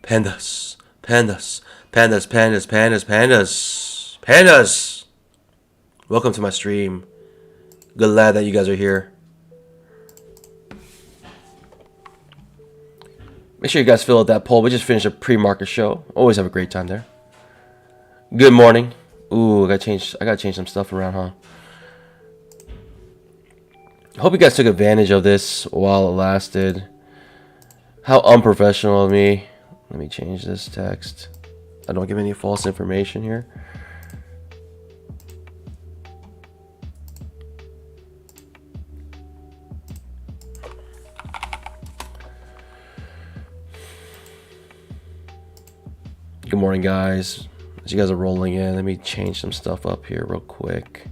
Pandas, pandas, pandas, pandas, pandas, pandas, pandas. Welcome to my stream. Glad that you guys are here. Make sure you guys fill out that poll. We just finished a pre-market show. Always have a great time there. Good morning. Ooh, I gotta change some stuff around, huh? Hope you guys took advantage of this while it lasted. How unprofessional of me. Let me change this text. I don't give any false information here. Good morning, guys. As you guys are rolling in, let me change some stuff up here real quick.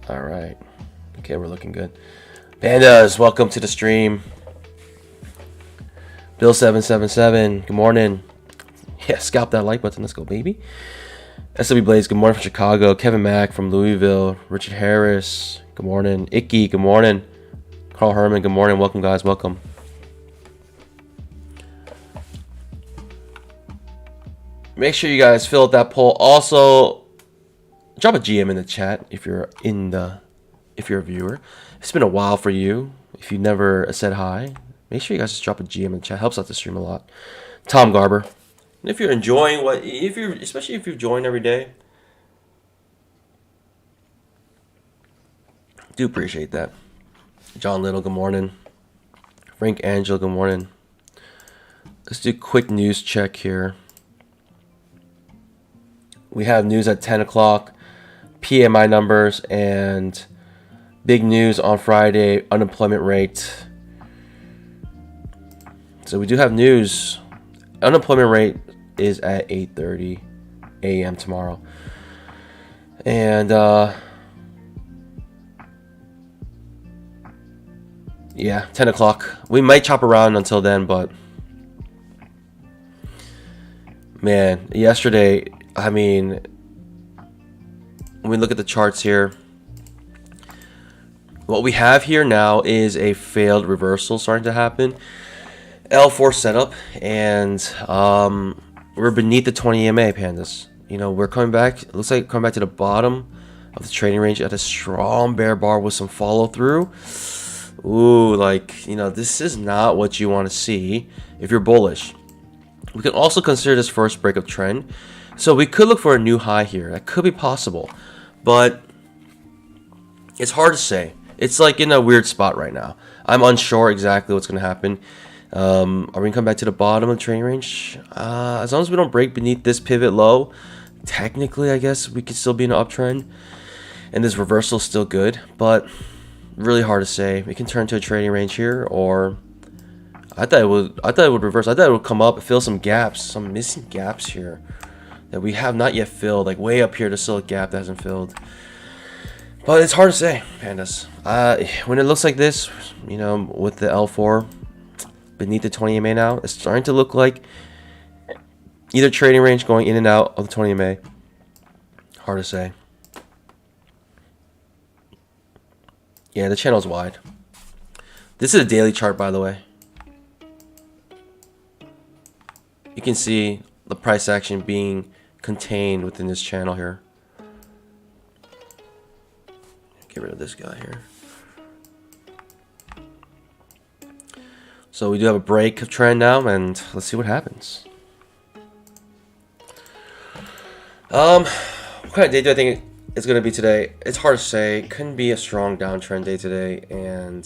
All right. Okay, we're looking good. Pandas, welcome to the stream. Bill777, good morning. Yeah, scalp that like button. Let's go, baby. SW Blaze, good morning from Chicago. Kevin Mack from Louisville. Richard Harris, good morning. Icky, good morning. Carl Herman, good morning. Welcome, guys. Welcome. Make sure you guys fill out that poll. Also, drop a GM in the chat if you're a viewer. It's been a while for you. If you never said hi, make sure you guys just drop a GM in the chat. Helps out the stream a lot. Tom Garber. And if you're enjoying especially if you join every day, do appreciate that. John Little, good morning. Frank Angel, good morning. Let's do a quick news check here. We have news at 10 o'clock. PMI numbers and big news on Friday, unemployment rate. So we do have news. Unemployment rate is at 8:30 a.m. tomorrow. And yeah, 10 o'clock. We might chop around until then, but man, yesterday, I mean, when we look at the charts here, what we have here now is a failed reversal starting to happen. L4 setup, and we're beneath the 20 EMA, pandas. You know, we're coming back. It looks like coming back to the bottom of the trading range at a strong bear bar with some follow through. Ooh, like, you know, this is not what you want to see if you're bullish. We can also consider this first break of trend. So we could look for a new high here. That could be possible. But it's hard to say. It's like in a weird spot right now. I'm unsure exactly what's going to happen. Are we going to come back to the bottom of the trading range? As long as we don't break beneath this pivot low, technically, I guess we could still be in an uptrend. And this reversal is still good. But really hard to say. We can turn to a trading range here, or I thought it would reverse. I thought it would come up and fill some gaps, some missing gaps here that we have not yet filled. Like way up here, there's still a gap that hasn't filled. But it's hard to say, pandas. When it looks like this, you know, with the L4 beneath the 20 EMA now, it's starting to look like either trading range going in and out of the 20 EMA. Hard to say. Yeah, the channel's wide. This is a daily chart, by the way. You can see the price action being contained within this channel here. Get rid of this guy here. So we do have a break of trend now, and let's see what happens. What kind of day do I think it's going to be today? It's hard to say. It couldn't be a strong downtrend day today, and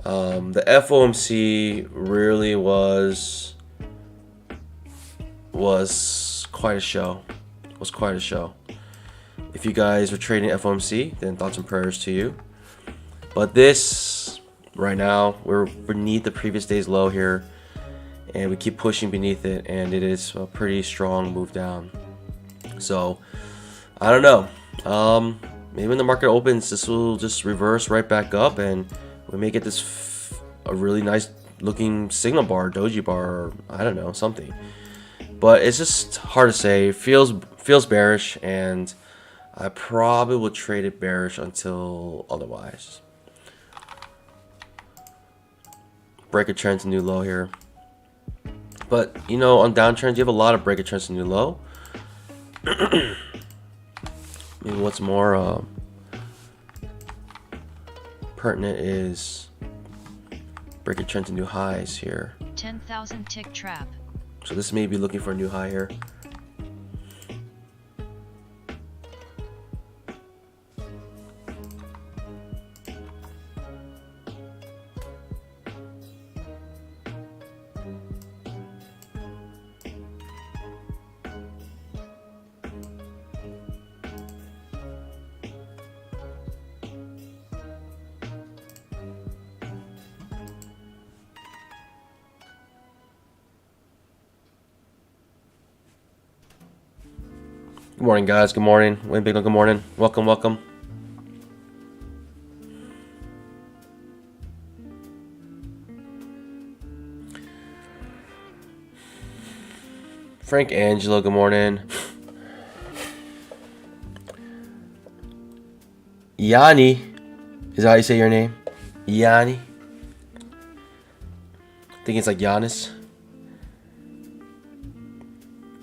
the FOMC really was quite a show. Was quite a show. If you guys are trading FOMC, then thoughts and prayers to you. But this, right now, we're beneath the previous day's low here, and we keep pushing beneath it, and it is a pretty strong move down. So I don't know. Maybe when the market opens, this will just reverse right back up, and we may get a really nice looking signal bar, doji bar, or I don't know, something. But it's just hard to say. It feels bearish, and I probably will trade it bearish until otherwise. Break a trend to new low here. But you know, on downtrends, you have a lot of break a trend to new low. Maybe what's more pertinent is break a trend to new highs here. 10,000 tick trap. So this may be looking for a new high here. Good morning, guys. Good morning. Wayne Big, good morning. Welcome, welcome. Frank Angelo, good morning. Yanni, is that how you say your name? Yanni. I think it's like Giannis.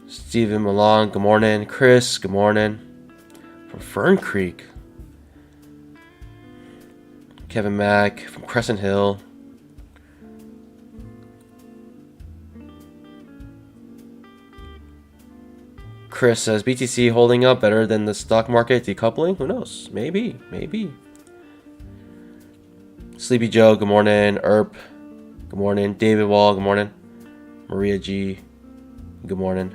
Stephen Milan, good morning. Chris, good morning. From Fern Creek. Kevin Mack from Crescent Hill. Chris says BTC holding up better than the stock market decoupling. Who knows? Maybe, maybe. Sleepy Joe, good morning. Erp, good morning. David Wall, good morning. Maria G, good morning.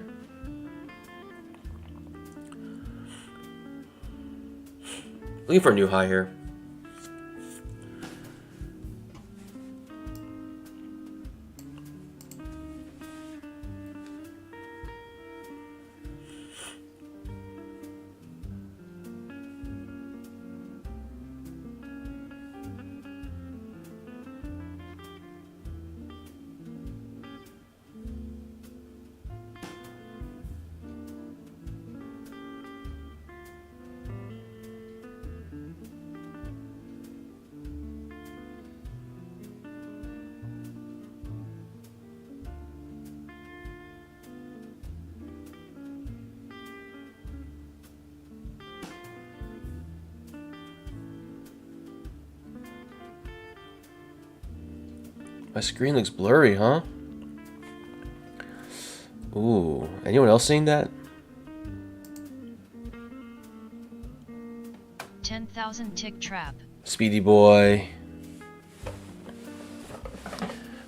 Looking for a new high here. My screen looks blurry, huh? Ooh, anyone else seeing that? 10,000 tick trap. Speedy boy.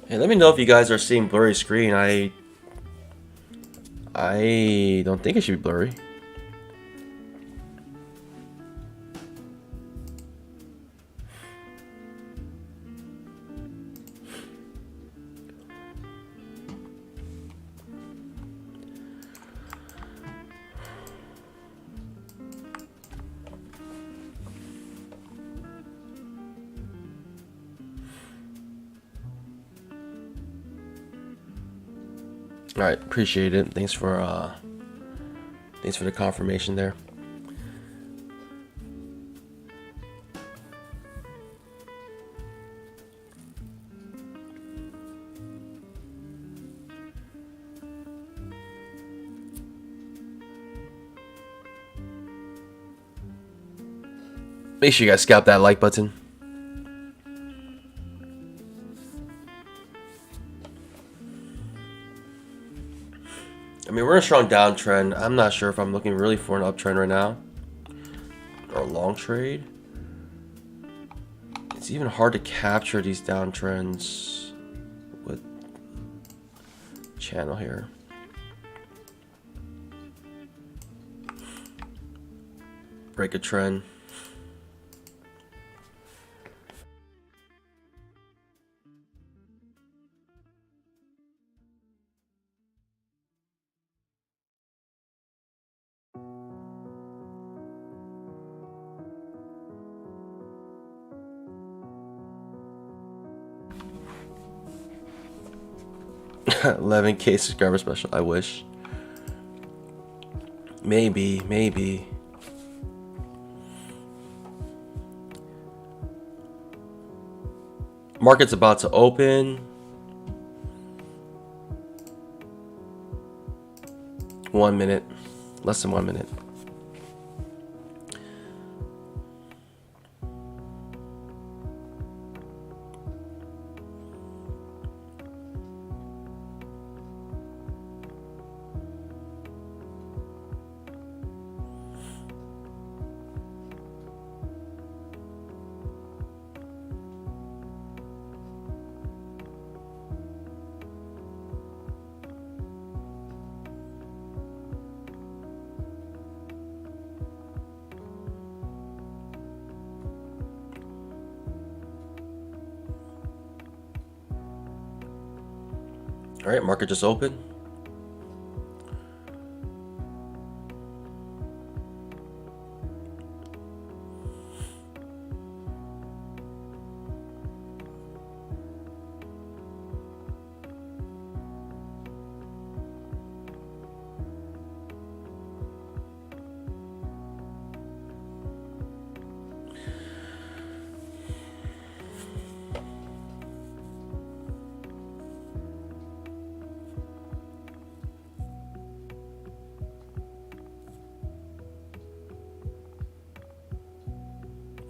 Hey, let me know if you guys are seeing blurry screen. I don't think it should be blurry. All right, appreciate it. Thanks for the confirmation there. Make sure you guys scalp that like button. I mean, we're in a strong downtrend. I'm not sure if I'm looking really for an uptrend right now. Or a long trade. It's even hard to capture these downtrends with channel here. Break a trend. 11K subscriber special. I wish. Maybe. Market's about to open. 1 minute. Less than 1 minute. All right, market just opened.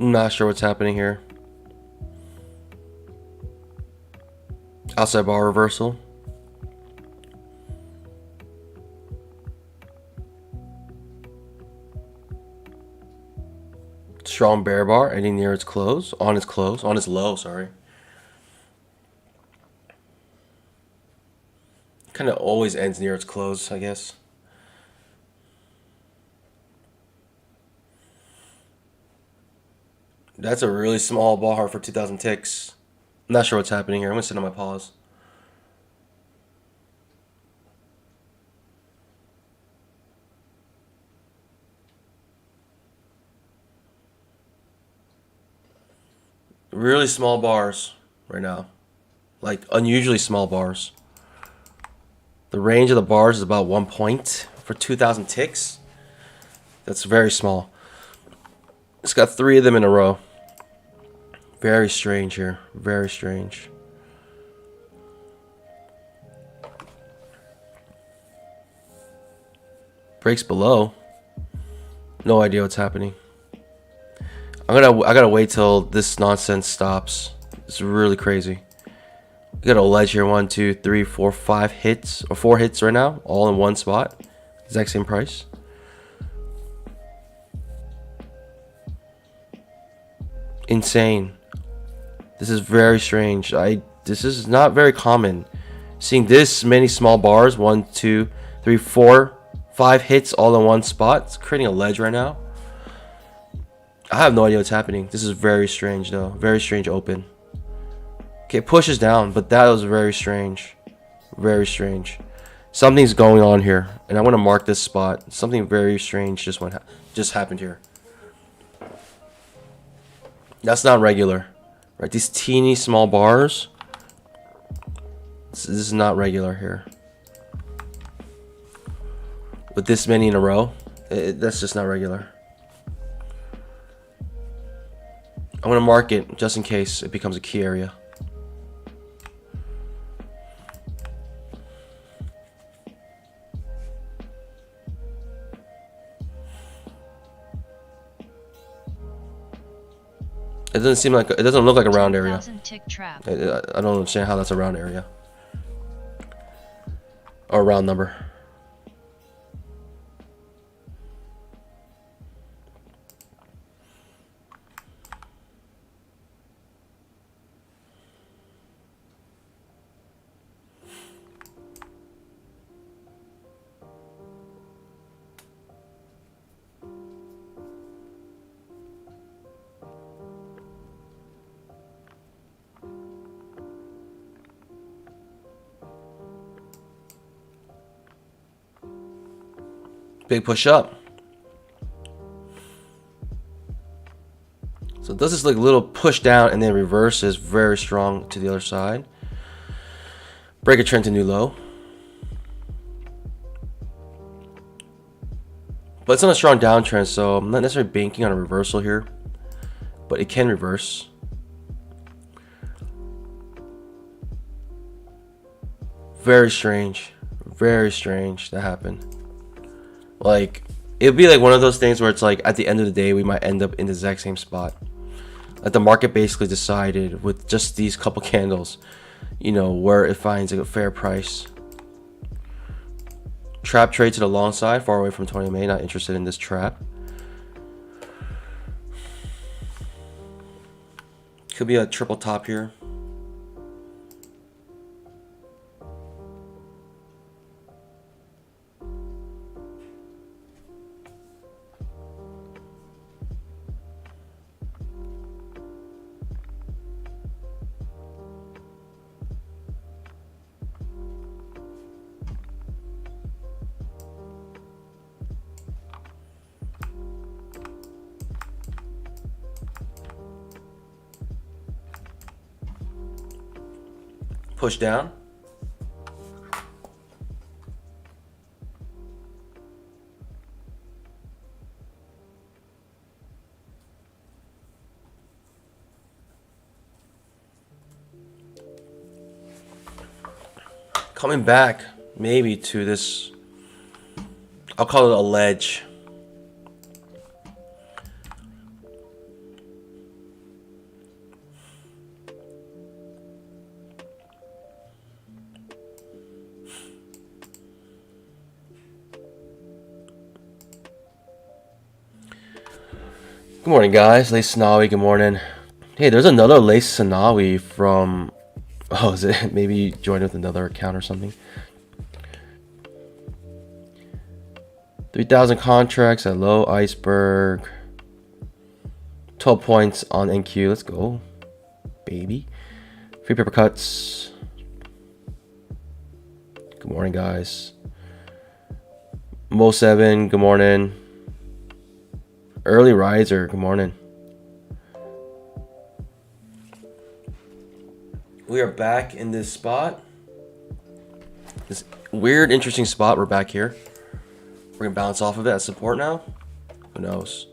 I'm not sure what's happening here. Outside bar reversal. Strong bear bar ending near its close. On its low, sorry. Kind of always ends near its close, I guess. That's a really small bar for 2,000 ticks. I'm not sure what's happening here. I'm going to sit on my pause. Really small bars right now. Like unusually small bars. The range of the bars is about 1 point for 2,000 ticks. That's very small. It's got 3 of them in a row. Very strange here. Very strange. Breaks below. No idea what's happening. I gotta wait till this nonsense stops. It's really crazy. We got a ledge here. 1, 2, 3, 4, 5 hits, or 4 hits right now, all in one spot. Exact same price. Insane. This is very strange. This is not very common. Seeing this many small bars, 1, 2, 3, 4, 5 hits all in one spot. It's creating a ledge right now. I have no idea what's happening. This is very strange though. Very strange open. Okay, it pushes down, but that was very strange. Very strange. Something's going on here, and I want to mark this spot. Something very strange just happened here. That's not regular, right? These teeny small bars. This is not regular here. With this many in a row, that's just not regular. I'm gonna mark it just in case it becomes a key area. It doesn't seem like, it doesn't look like a round area. I don't understand how that's a round area. Or a round number. Big push up. So it does this like little push down and then reverses very strong to the other side. Break a trend to new low. But it's on a strong downtrend, so I'm not necessarily banking on a reversal here. But it can reverse. Very strange. Very strange that happened. Like, it would be like one of those things where it's like at the end of the day, we might end up in the exact same spot. Like the market basically decided with just these couple candles, you know, where it finds a fair price. Trap trade to the long side, far away from 20 MA, not interested in this trap. Could be a triple top here. Push down. Coming back maybe to this, I'll call it a ledge. Good morning, guys. Lace Sanawi, good morning. Hey, there's another Lace Sanawi from... Oh, is it? Maybe you joined with another account or something. 3,000 contracts at low iceberg. 12 points on NQ. Let's go, baby. Free paper cuts. Good morning, guys. Mo7, good morning. Early riser, good morning. We are back in this spot. This weird, interesting spot. We're back here. We're gonna bounce off of it at support now. Who knows?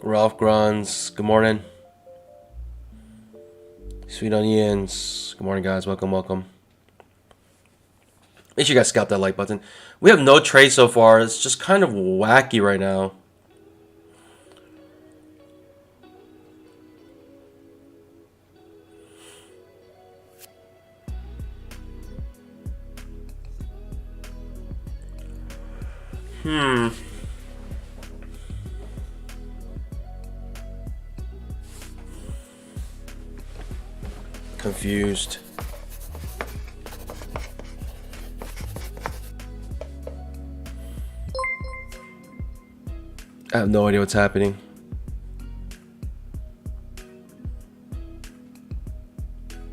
Ralph Gruns, good morning. Sweet Onions, good morning, guys. Welcome, welcome. Make sure you guys scalp that like button. We have no trade so far. It's just kind of wacky right now. Confused. I have no idea what's happening.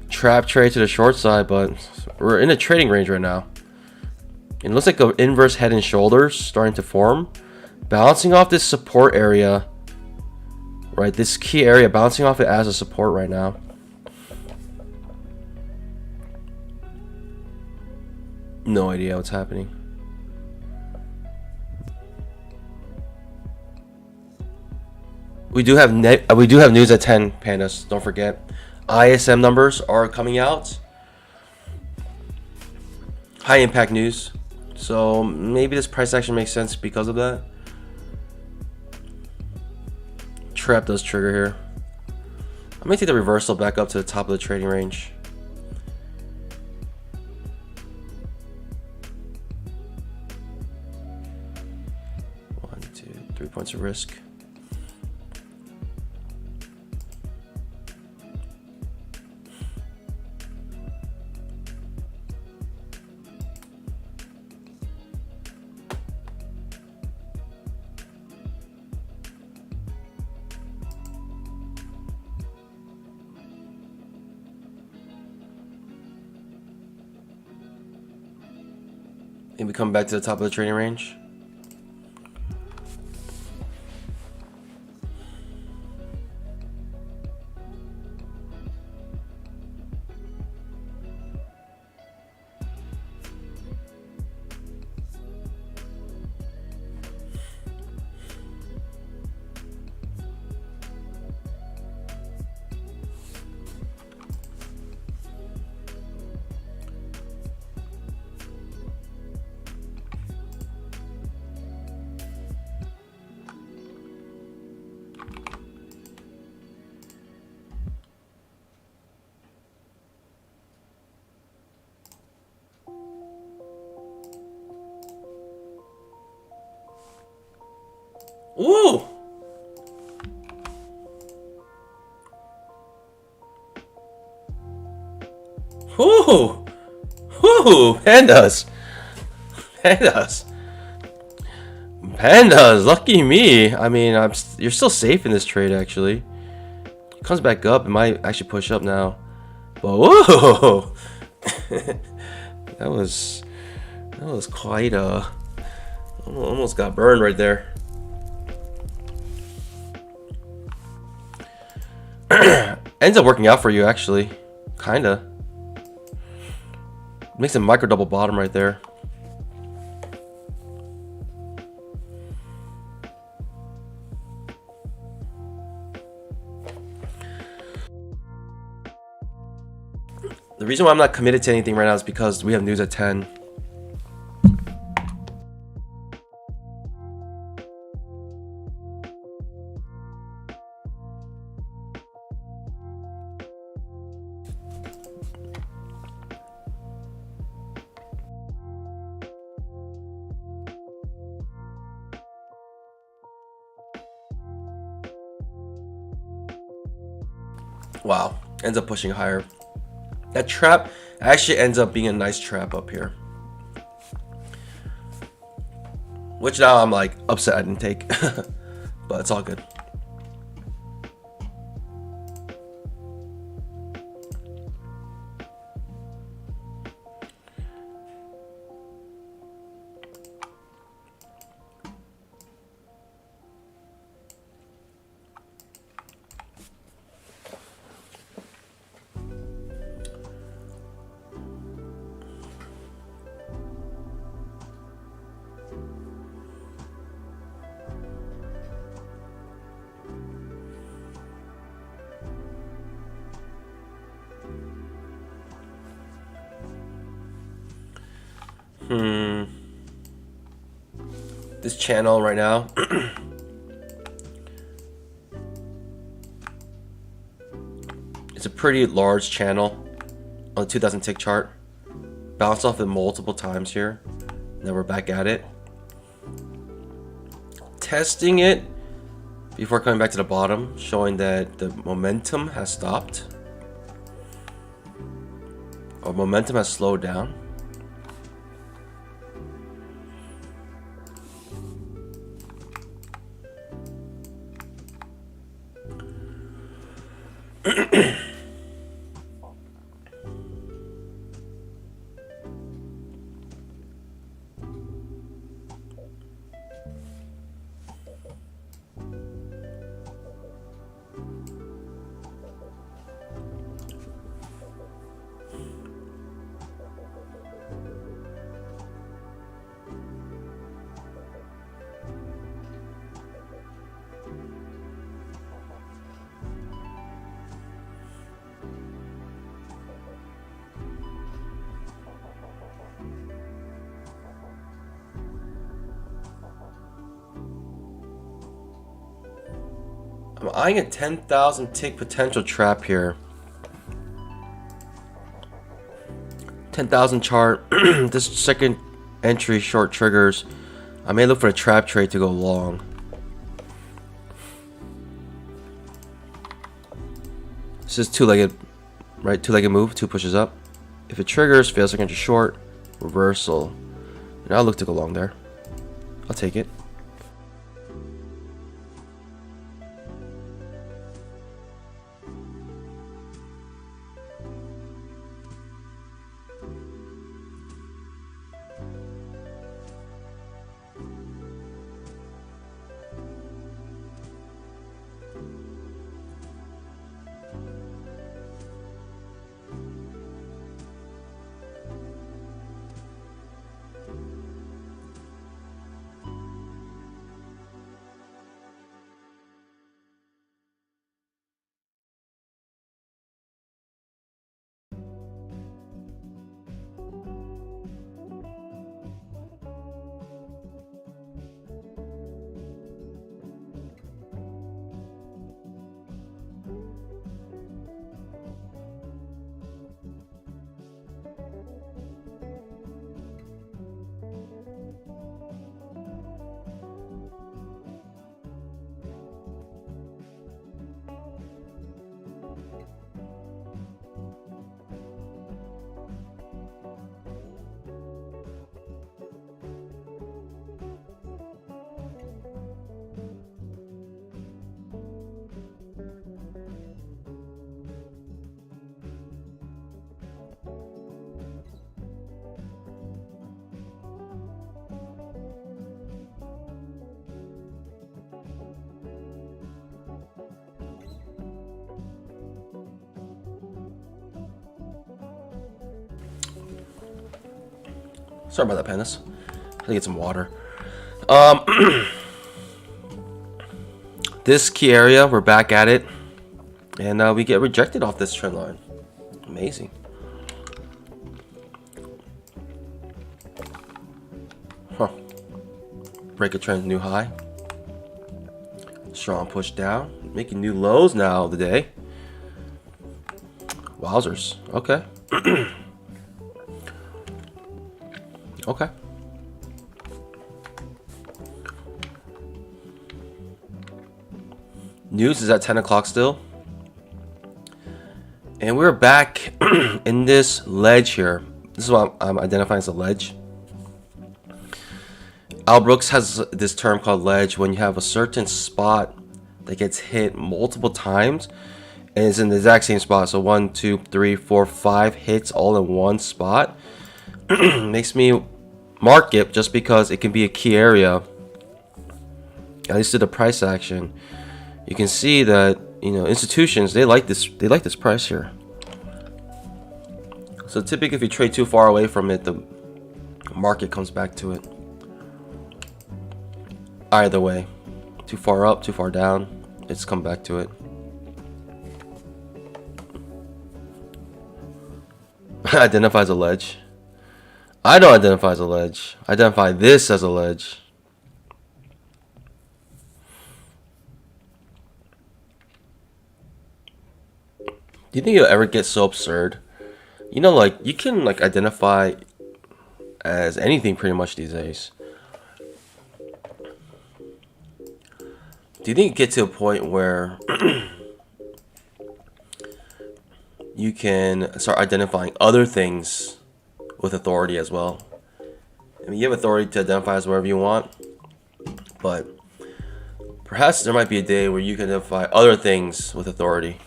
Trap trade to the short side, but we're in a trading range right now. It looks like an inverse head and shoulders starting to form. Bouncing off this support area. Right, this key area, bouncing off it as a support right now. No idea what's happening. We do have news at 10, Pandas. Don't forget. ISM numbers are coming out. High impact news. So maybe this price action makes sense because of that. Trap does trigger here. I'm gonna take the reversal back up to the top of the trading range. 3 points of risk. And we come back to the top of the trading range. Ooh! Ooh! Ooh! Pandas! Pandas! Pandas! Lucky me! I mean, you're still safe in this trade, actually. It comes back up. It might actually push up now. But whoa! that was quite almost got burned right there. Ends up working out for you, actually. Kinda. Makes a micro double bottom right there. The reason why I'm not committed to anything right now is because we have news at 10. Wow, ends up pushing higher. That trap actually ends up being a nice trap up here. Which now I'm like upset I didn't take. But it's all good. This channel right now. It's a pretty large channel on the 2000 tick chart. Bounced off it multiple times here. Now we're back at it. Testing it before coming back to the bottom, showing that the momentum has stopped. Or momentum has slowed down. I'm eyeing a 10,000 tick potential trap here. 10,000 chart. This second entry short triggers. I may look for a trap trade to go long. This is two-legged, right? Two-legged move, two pushes up. If it triggers, fails second entry short, reversal. And I'll look to go long there. I'll take it. Sorry about that, Pandas. I had to get some water. Um, this key area, we're back at it, and we get rejected off this trend line. Amazing. Huh. Break a trend new high. Strong push down, making new lows now of the day. Wowzers. Okay. Okay. News is at 10 o'clock still. And we're back in this ledge here. This is what I'm identifying as a ledge. Al Brooks has this term called ledge when you have a certain spot that gets hit multiple times and it's in the exact same spot. So 1, 2, 3, 4, 5 hits all in one spot. Makes me mark it just because it can be a key area, at least to the price action. You can see that, you know, institutions, they like this price here. So typically if you trade too far away from it, the market comes back to it. Either way, too far up, too far down, it's come back to it. Identify as a ledge. I don't identify as a ledge. I identify this as a ledge. Do you think you'll ever get so absurd? You know, like, you can, like, identify as anything pretty much these days. Do you think you get to a point where you can start identifying other things with authority as well? I mean, you have authority to identify as wherever you want, but perhaps there might be a day where you can identify other things with authority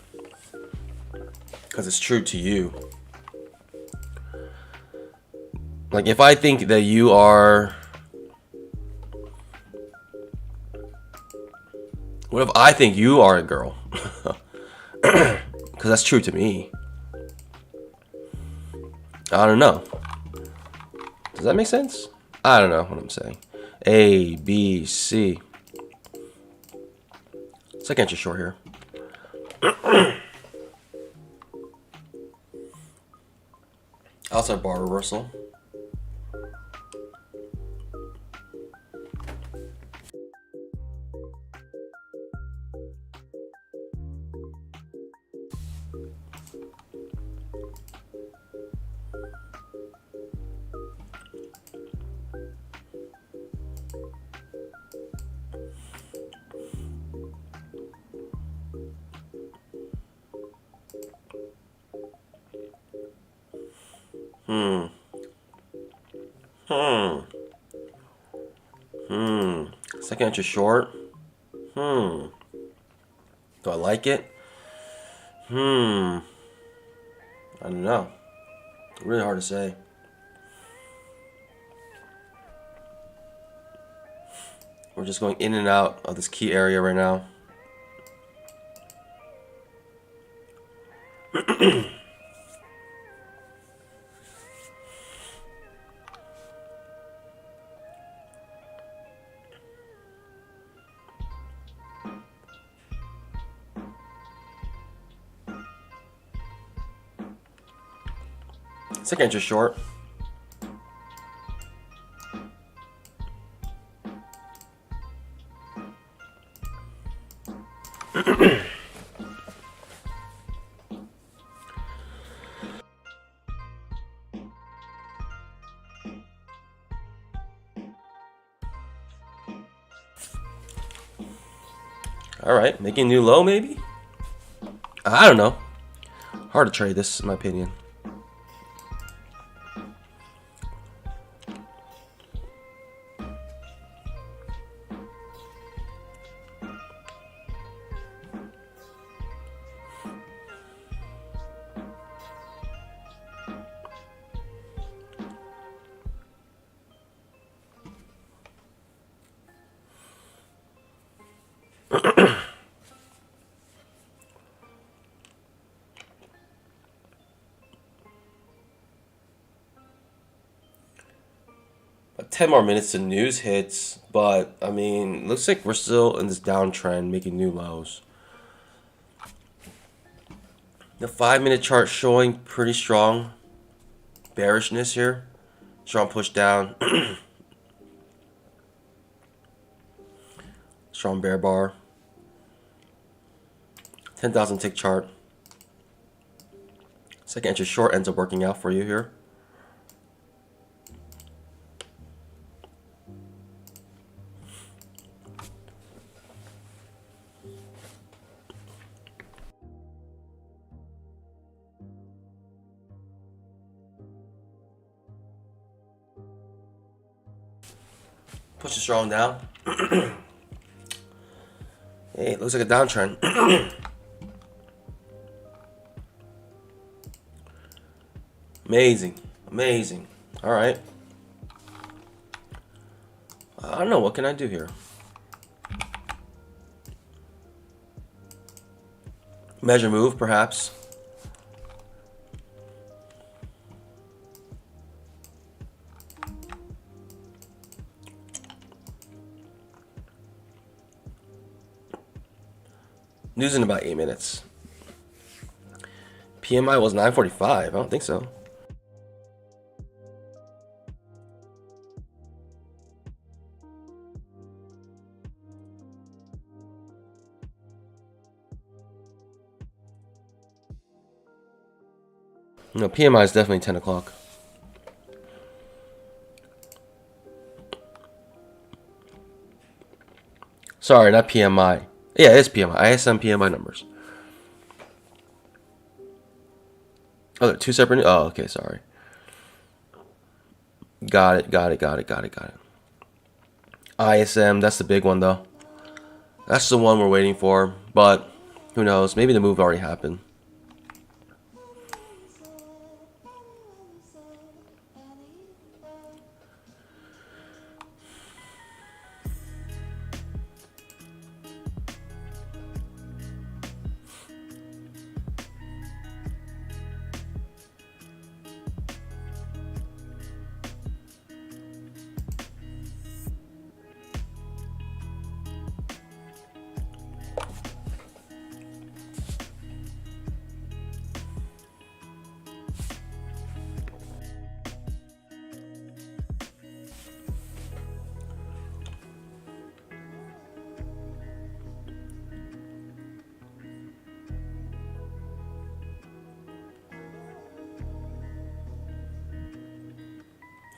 because it's true to you. Like, if I think that you are... What if I think you are a girl? Because that's true to me. I don't know. Does that make sense? I don't know what I'm saying. A, B, C. Second entry short here. Outside bar reversal. Second entry short. Do I like it? I don't know. Really hard to say. We're just going in and out of this key area right now. Second entry short. All right, making a new low maybe? I don't know. Hard to trade this, in my opinion. 10 more minutes to news hits, but I mean, looks like we're still in this downtrend, making new lows. The 5-minute chart showing pretty strong bearishness here. Strong push down. Strong bear bar. 10,000 tick chart. Second entry short ends up working out for you here. Push it strong down. Hey, it looks like a downtrend. Amazing. Amazing. All right. I don't know. What can I do here? Measure move, perhaps. News in about 8 minutes. PMI was 945. I don't think so. No, PMI is definitely 10 o'clock. Sorry, not PMI. Yeah, it's PMI. ISM PMI numbers. Oh, they're two separate. Oh, okay, sorry. Got it. ISM, that's the big one, though. That's the one we're waiting for. But who knows? Maybe the move already happened.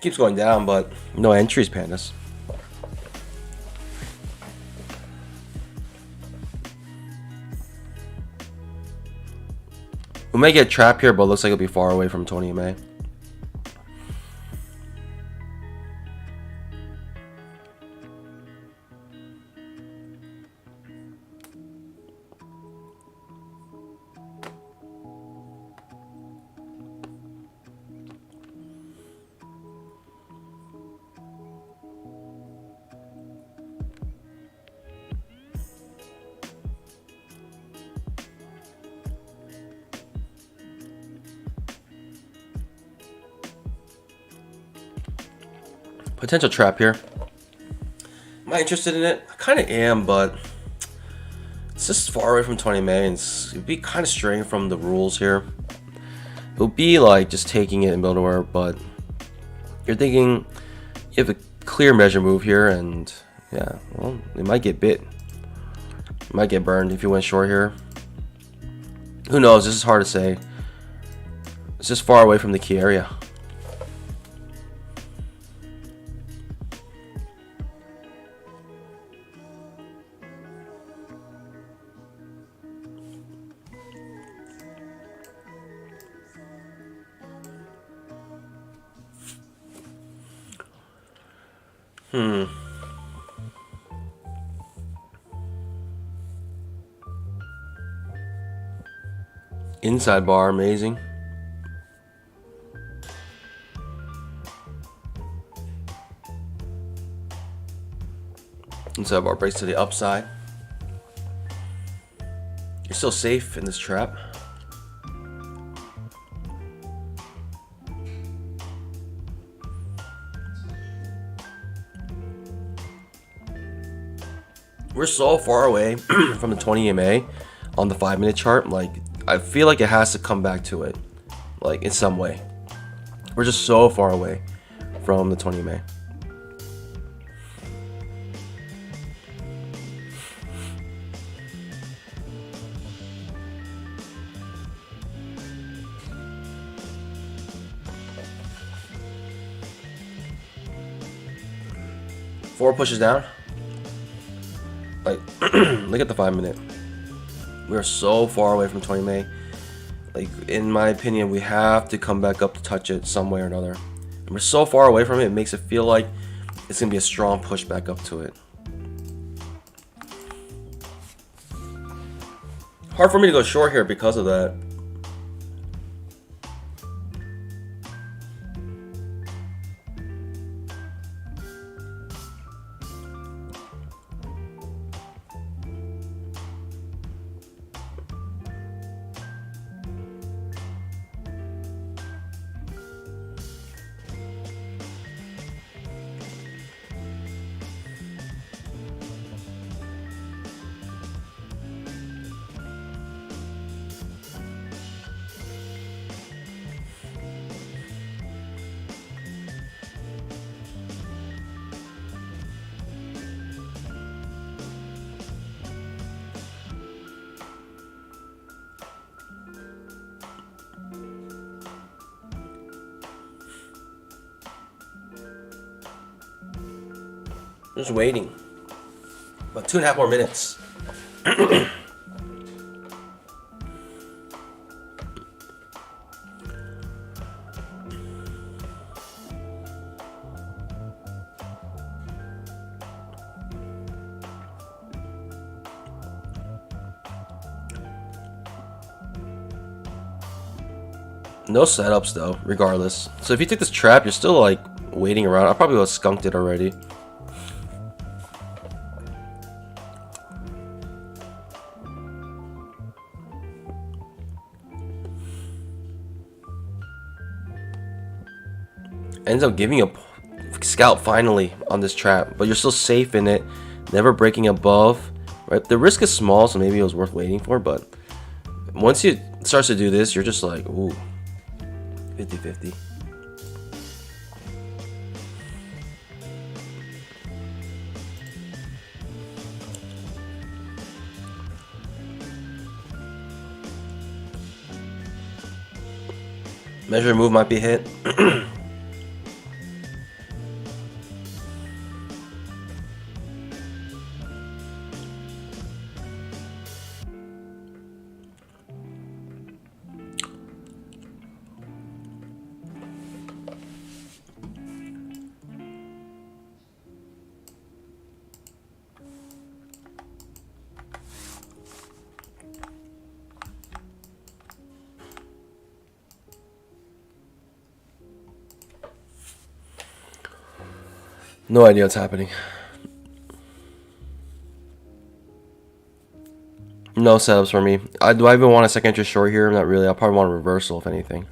Keeps going down, but no entries, pandas. We may get trapped here, but it looks like it'll be far away from 20 MA. Potential trap here. Am I interested in it? I kind of am, but it's just far away from 20 MA, and it'd be kind of straying from the rules here. It would be like just taking it in build order, but you're thinking you have a clear measure move here, and yeah, well, it might get bit. It might get burned if you went short here. Who knows? This is hard to say. It's just far away from the key area. Inside bar, amazing. Inside bar breaks to the upside. You're still safe in this trap. We're so far away from the 20 EMA on the 5-minute chart. Like, I feel like it has to come back to it, like in some way. We're just so far away from the 20 EMA. Four pushes down. Like, look at the 5-minute. We're so far away from 20 May. Like, in my opinion, we have to come back up to touch it some way or another. And we're so far away from it, it makes it feel like it's gonna be a strong push back up to it. Hard for me to go short here because of that. Just waiting. About 2.5 more minutes. No setups though, regardless. So if you take this trap, you're still like waiting around. I probably would have skunked it already. Ends up giving a scalp finally on this trap, but you're still safe in it, never breaking above, right? The risk is small, so maybe it was worth waiting for, but once it starts to do this, you're just like, ooh, 50-50. Measure move might be hit. No idea what's happening. No setups for me. Do I even want a second entry short here? Not really. I'll probably want a reversal if anything.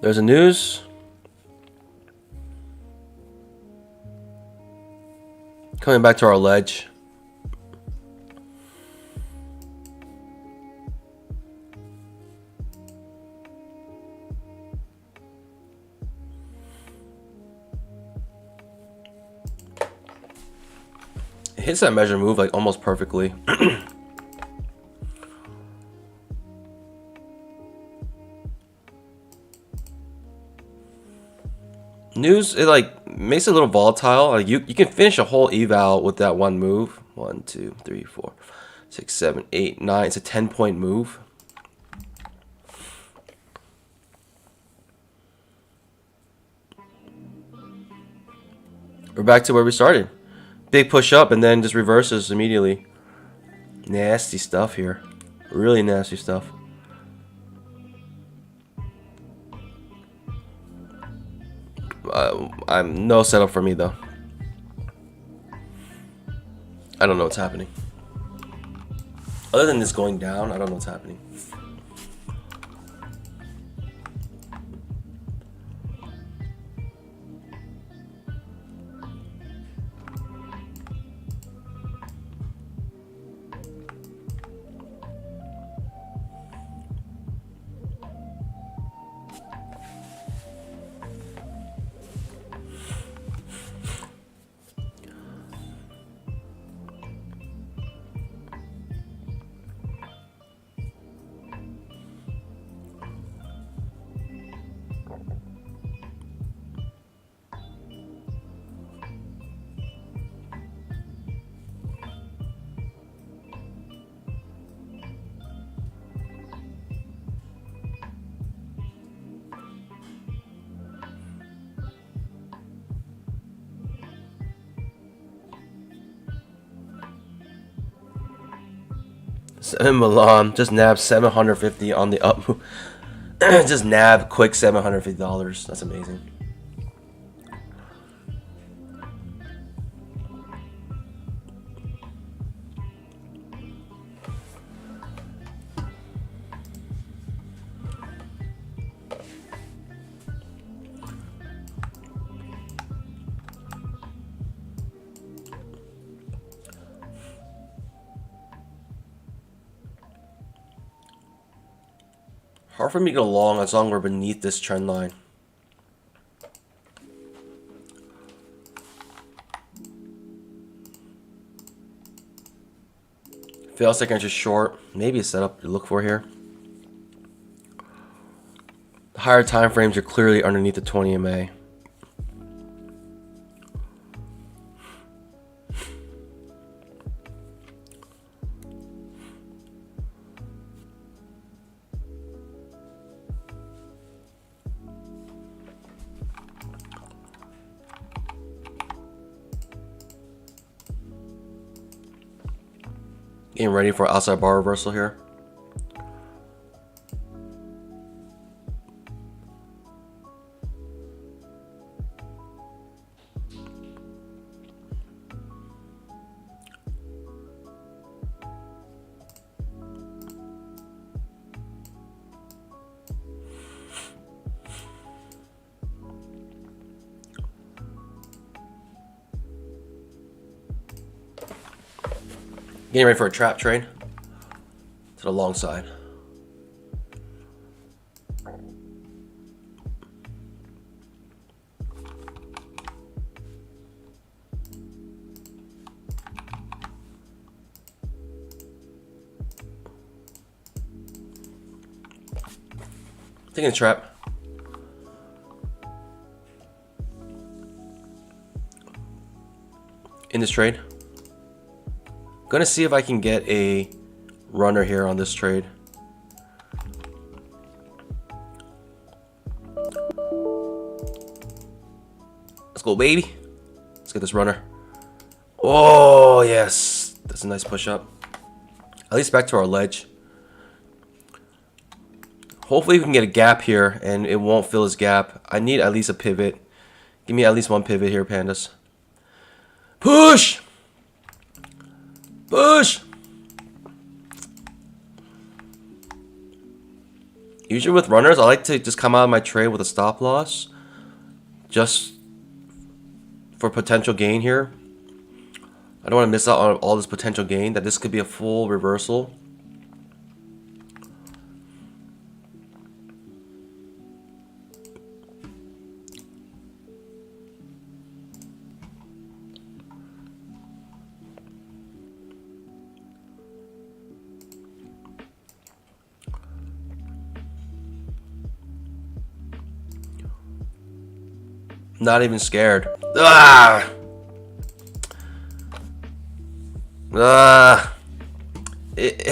There's a news. Coming back to our ledge. It hits that measure move like almost perfectly. News, it like makes it a little volatile. Like you can finish a whole eval with that one move. 1, 2, 3, 4, 6, 7, 8, 9. It's a 10-point move. We're back to where we started. Big push up and then just reverses immediately. Nasty stuff here. Really nasty stuff. I'm no setup for me though. I don't know what's happening. Other than this going down, I don't know what's happening. Milan just nabbed 750 on the up move. Just nab quick $750. That's amazing. Hard for me to go long as long as we're beneath this trend line. Fail second just short. Maybe a setup to look for here. The higher time frames are clearly underneath the 20 MA. Getting ready for outside bar reversal here. Getting ready for a trap trade to the long side. Taking a trap. In this trade. Gonna see if I can get a runner here on this trade. Let's go, baby. Let's get this runner. Oh, yes. That's a nice push up. At least back to our ledge. Hopefully we can get a gap here and it won't fill this gap. I need at least a pivot. Give me at least one pivot here, pandas. Push! Push! Usually with runners, I like to just come out of my trade with a stop loss. Just for potential gain here. I don't want to miss out on all this potential gain. That this could be a full reversal. Not even scared. Ah! Ah! It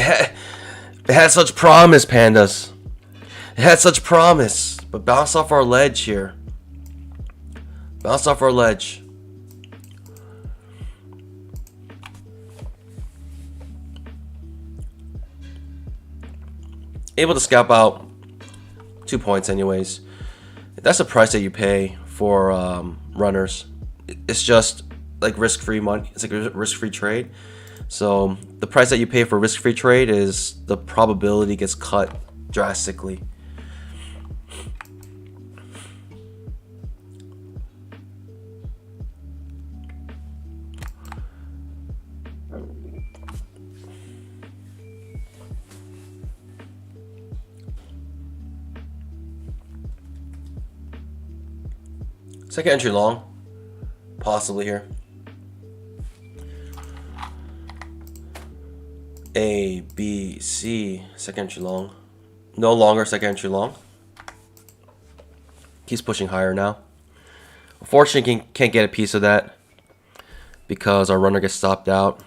had such promise, pandas. It had such promise. But bounce off our ledge here. Bounce off our ledge. able to scalp out 2 points anyways. That's the price that you pay for runners. It's just like risk-free money. It's like a risk-free trade. So the price that you pay for risk-free trade is the probability gets cut drastically. Second entry long, possibly here. A, B, C, second entry long. No longer second entry long. Keeps pushing higher now. Unfortunately, can't get a piece of that because our runner gets stopped out.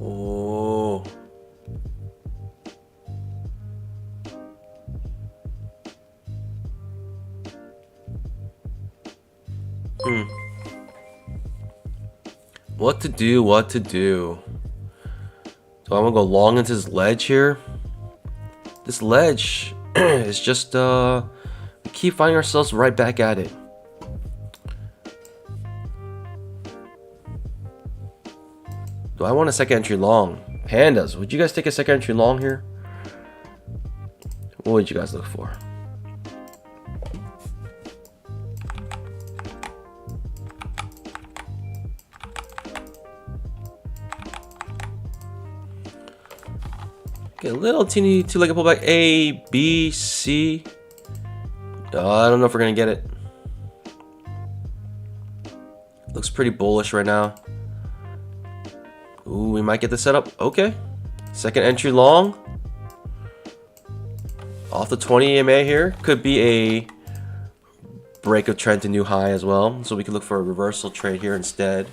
Oh. What to do, what to do. Do I want to go long into this ledge here? This ledge is just, we keep finding ourselves right back at it. Do I want a second entry long? Pandas, would you guys take a second entry long here? What would you guys look for? Get a little teeny two-legged pullback. A, B, C. I don't know if we're gonna get it. Looks pretty bullish right now. Ooh, we might get the setup. Okay. Second entry long. Off the 20 EMA here. Could be a break of trend to new high as well. So we could look for a reversal trade here instead.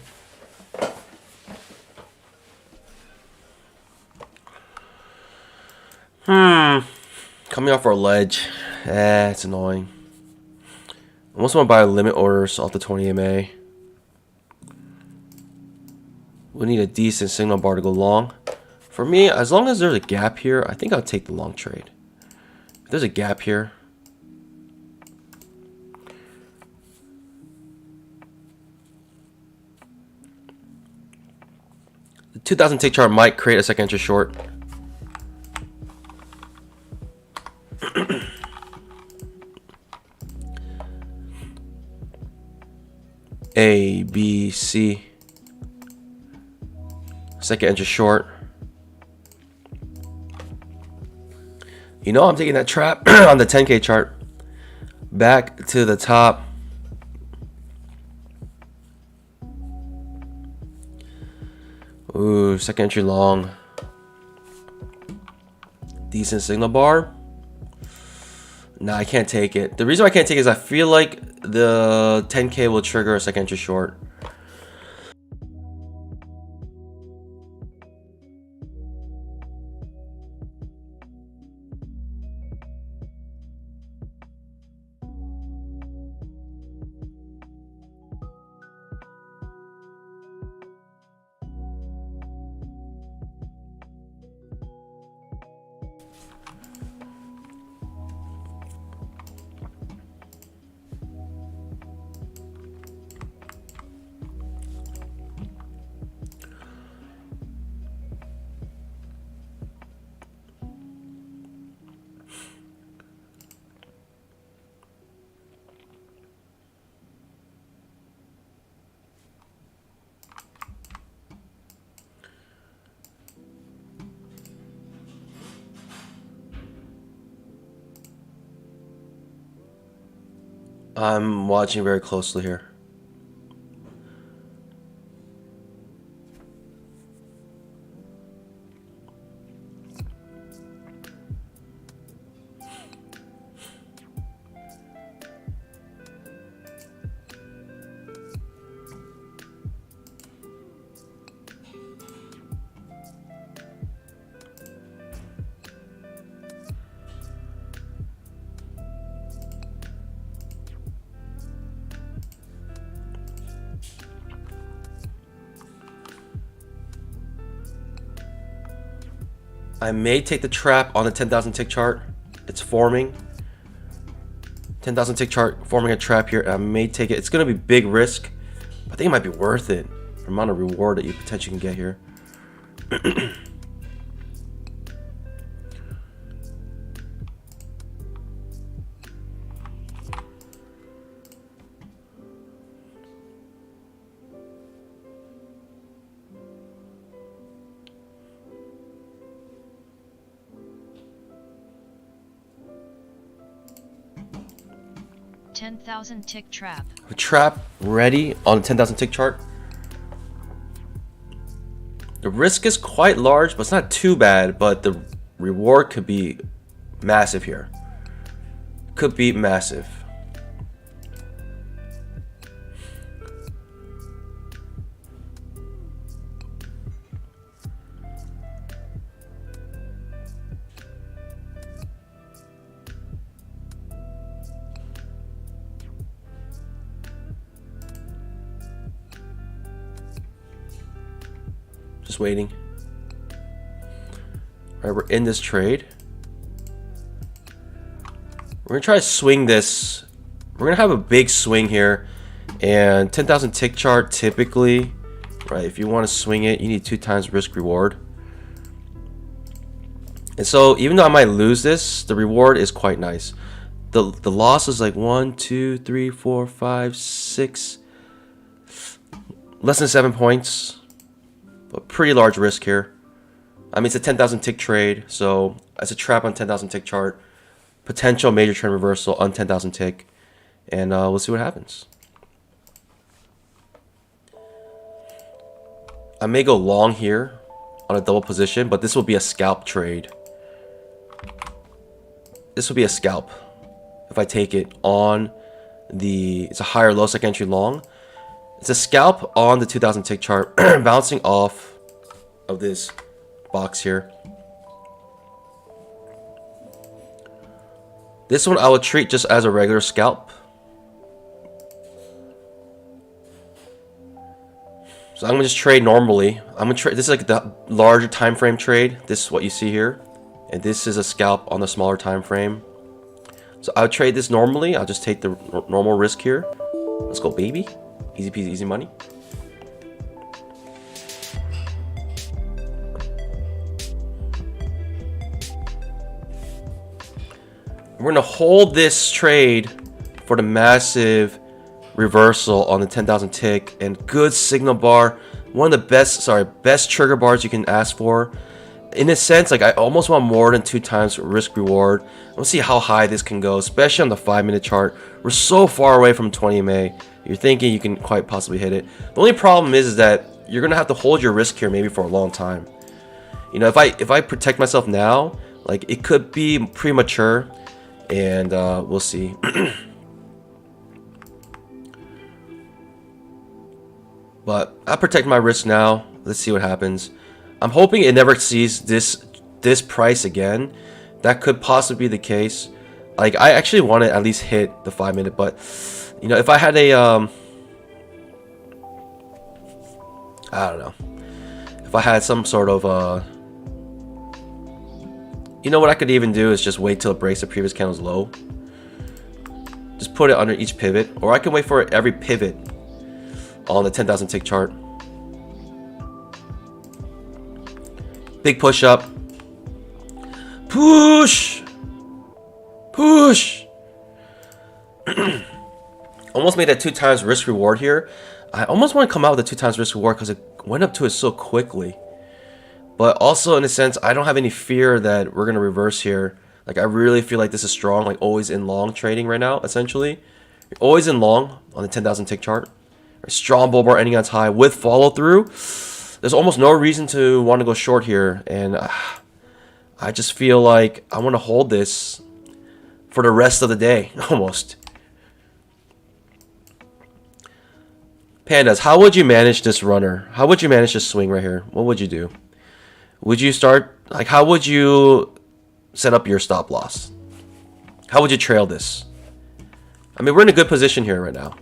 Coming off our ledge. It's annoying. I almost want to buy limit orders off the 20 EMA. We need a decent signal bar to go long. For me, as long as there's a gap here, I think I'll take the long trade. If there's a gap here, the 2000 tick chart might create a second entry short. A, B, C. Second entry short. You know I'm taking that trap on the 10K chart. Back to the top. Ooh, second entry long. Decent signal bar. Nah, I can't take it. The reason I can't take it is I feel like the 10K will trigger a second entry short. I'm watching very closely here. I may take the trap on the 10,000 tick chart. It's forming. 10,000 tick chart forming a trap here. I may take it. It's going to be big risk. I think it might be worth it. The amount of reward that you potentially can get here. $10,000 tick trap. A trap ready on the 10,000 tick chart. The risk is quite large, but it's not too bad. But the reward could be massive here. Could be massive. Just waiting. All right, we're in this trade. We're gonna try to swing this. We're gonna have a big swing here, and 10,000 tick chart typically, right? If you want to swing it, you need 2 times risk reward. And so even though I might lose this, the reward is quite nice. The loss is like 1, 2, 3, 4, 5, 6, less than 7 points. But pretty large risk here. I mean, it's a 10,000 tick trade, so it's a trap on 10,000 tick chart. Potential major trend reversal on 10,000 tick, and we'll see what happens. I may go long here on a double position, but this will be a scalp trade. This will be a scalp if I take it on the. It's a higher low second entry long. It's a scalp on the 2000 tick chart, bouncing off of this box here. This one I would treat just as a regular scalp. So I'm gonna just trade normally. I'm gonna trade. This is like the larger time frame trade. This is what you see here, and this is a scalp on the smaller time frame. So I would trade this normally. I'll just take the normal risk here. Let's go, baby. Easy peasy, easy money. We're going to hold this trade for the massive reversal on the 10,000 tick and good signal bar. One of the best trigger bars you can ask for. In a sense, like I almost want more than 2 times risk reward. Let's see how high this can go, especially on the 5-minute chart. We're so far away from 20 MA. You're thinking you can quite possibly hit it. The only problem is that you're gonna have to hold your risk here maybe for a long time. You know, if I protect myself now, like it could be premature, and we'll see. But I protect my risk now. Let's see what happens. I'm hoping it never sees this price again. That could possibly be the case. Like I actually want to at least hit the 5-minute, but you know, if I had a I don't know, if I had some sort of you know what I could even do is just wait till it breaks the previous candle's low. Just put it under each pivot, or I can wait for every pivot on the 10,000 tick chart. Big push up. Push. Push. Almost made that 2 times risk reward here. I almost want to come out with a 2 times risk reward because it went up to it so quickly. But also in a sense, I don't have any fear that we're gonna reverse here. Like I really feel like this is strong, like always in long trading right now. Essentially, you're always in long on the 10,000 tick chart. A strong bull bar ending on high with follow through. There's almost no reason to want to go short here, and I just feel like I want to hold this for the rest of the day, almost. Pandas, how would you manage this runner? How would you manage this swing right here? What would you do? Would you start, like, how would you set up your stop loss? How would you trail this? I mean, we're in a good position here right now.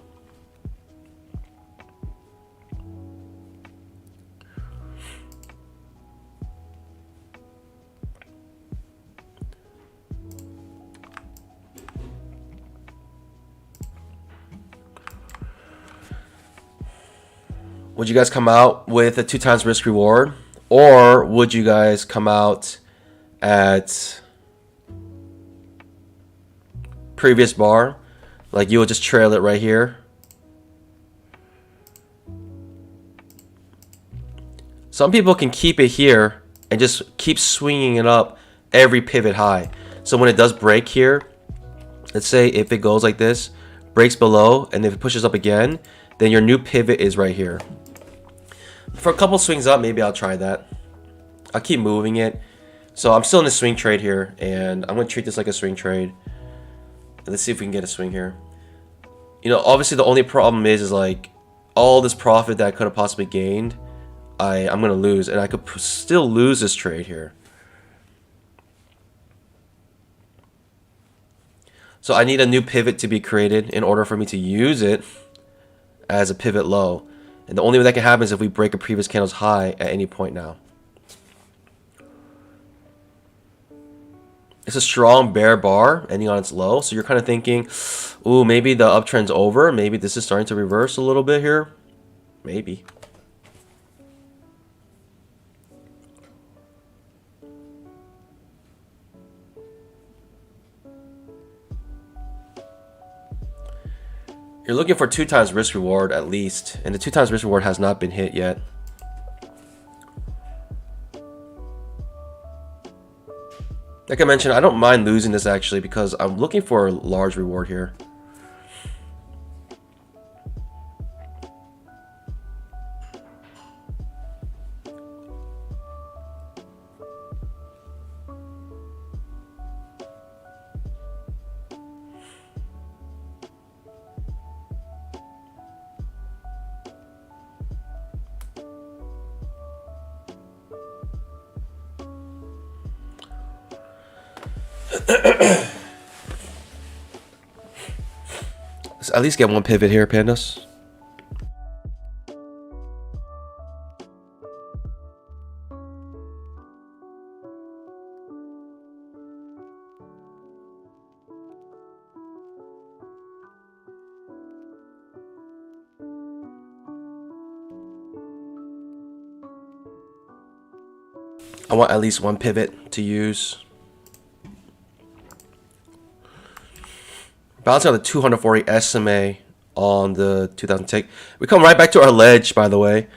Would you guys come out with a 2 times risk reward, or would you guys come out at previous bar, like you would just trail it right here? Some people can keep it here and just keep swinging it up every pivot high. So when it does break here, let's say if it goes like this, breaks below, and if it pushes up again, then your new pivot is right here. For a couple swings up, maybe I'll try that. I'll keep moving it. So I'm still in a swing trade here, and I'm going to treat this like a swing trade. Let's see if we can get a swing here. You know, obviously the only problem is like all this profit that I could have possibly gained, I'm going to lose, and I could still lose this trade here. So I need a new pivot to be created in order for me to use it as a pivot low. And the only way that can happen is if we break a previous candle's high at any point now. It's a strong bear bar ending on its low. So you're kind of thinking, ooh, maybe the uptrend's over. Maybe this is starting to reverse a little bit here. Maybe. You're looking for 2 times risk reward at least, and the 2 times risk reward has not been hit yet. Like I mentioned, I don't mind losing this actually because I'm looking for a large reward here. Let's at least get one pivot here, pandas. I want at least one pivot to use. Bouncing on the 240 SMA on the 2000 tick. We come right back to our ledge, by the way.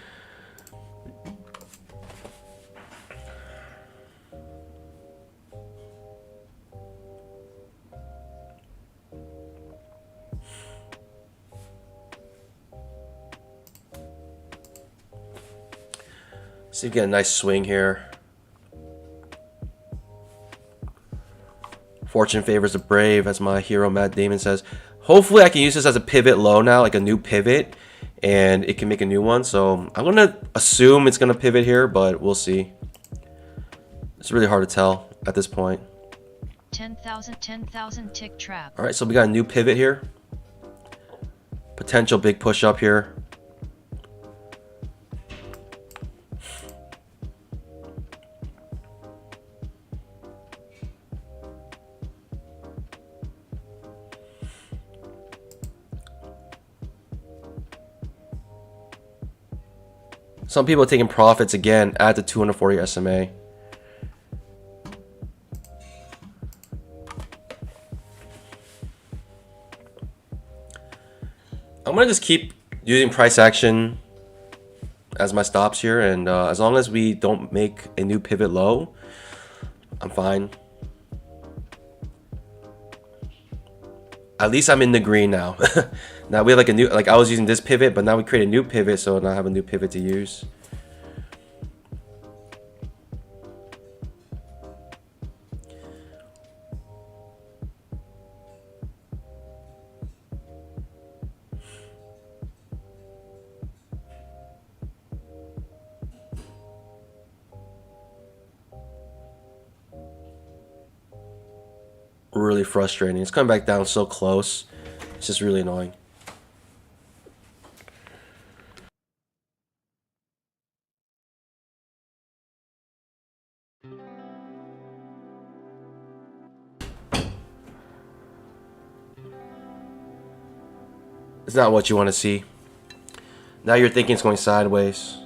See if we get a nice swing here. Fortune favors the brave, as my hero Matt Damon says. Hopefully I can use this as a pivot low now, like a new pivot, and it can make a new one. So I'm gonna assume it's gonna pivot here, but we'll see. It's really hard to tell at this point. 10,000 tick trap. All right, so we got a new pivot here. Potential big push up here. Some people are taking profits again at the 240 SMA. I'm going to just keep using price action as my stops here. And as long as we don't make a new pivot low, I'm fine. At least I'm in the green now. Now we have like a new, like I was using this pivot, but now we create a new pivot, so now I have a new pivot to use. Really frustrating. It's coming back down so close. It's just really annoying. It's not what you want to see. Now you're thinking it's going sideways.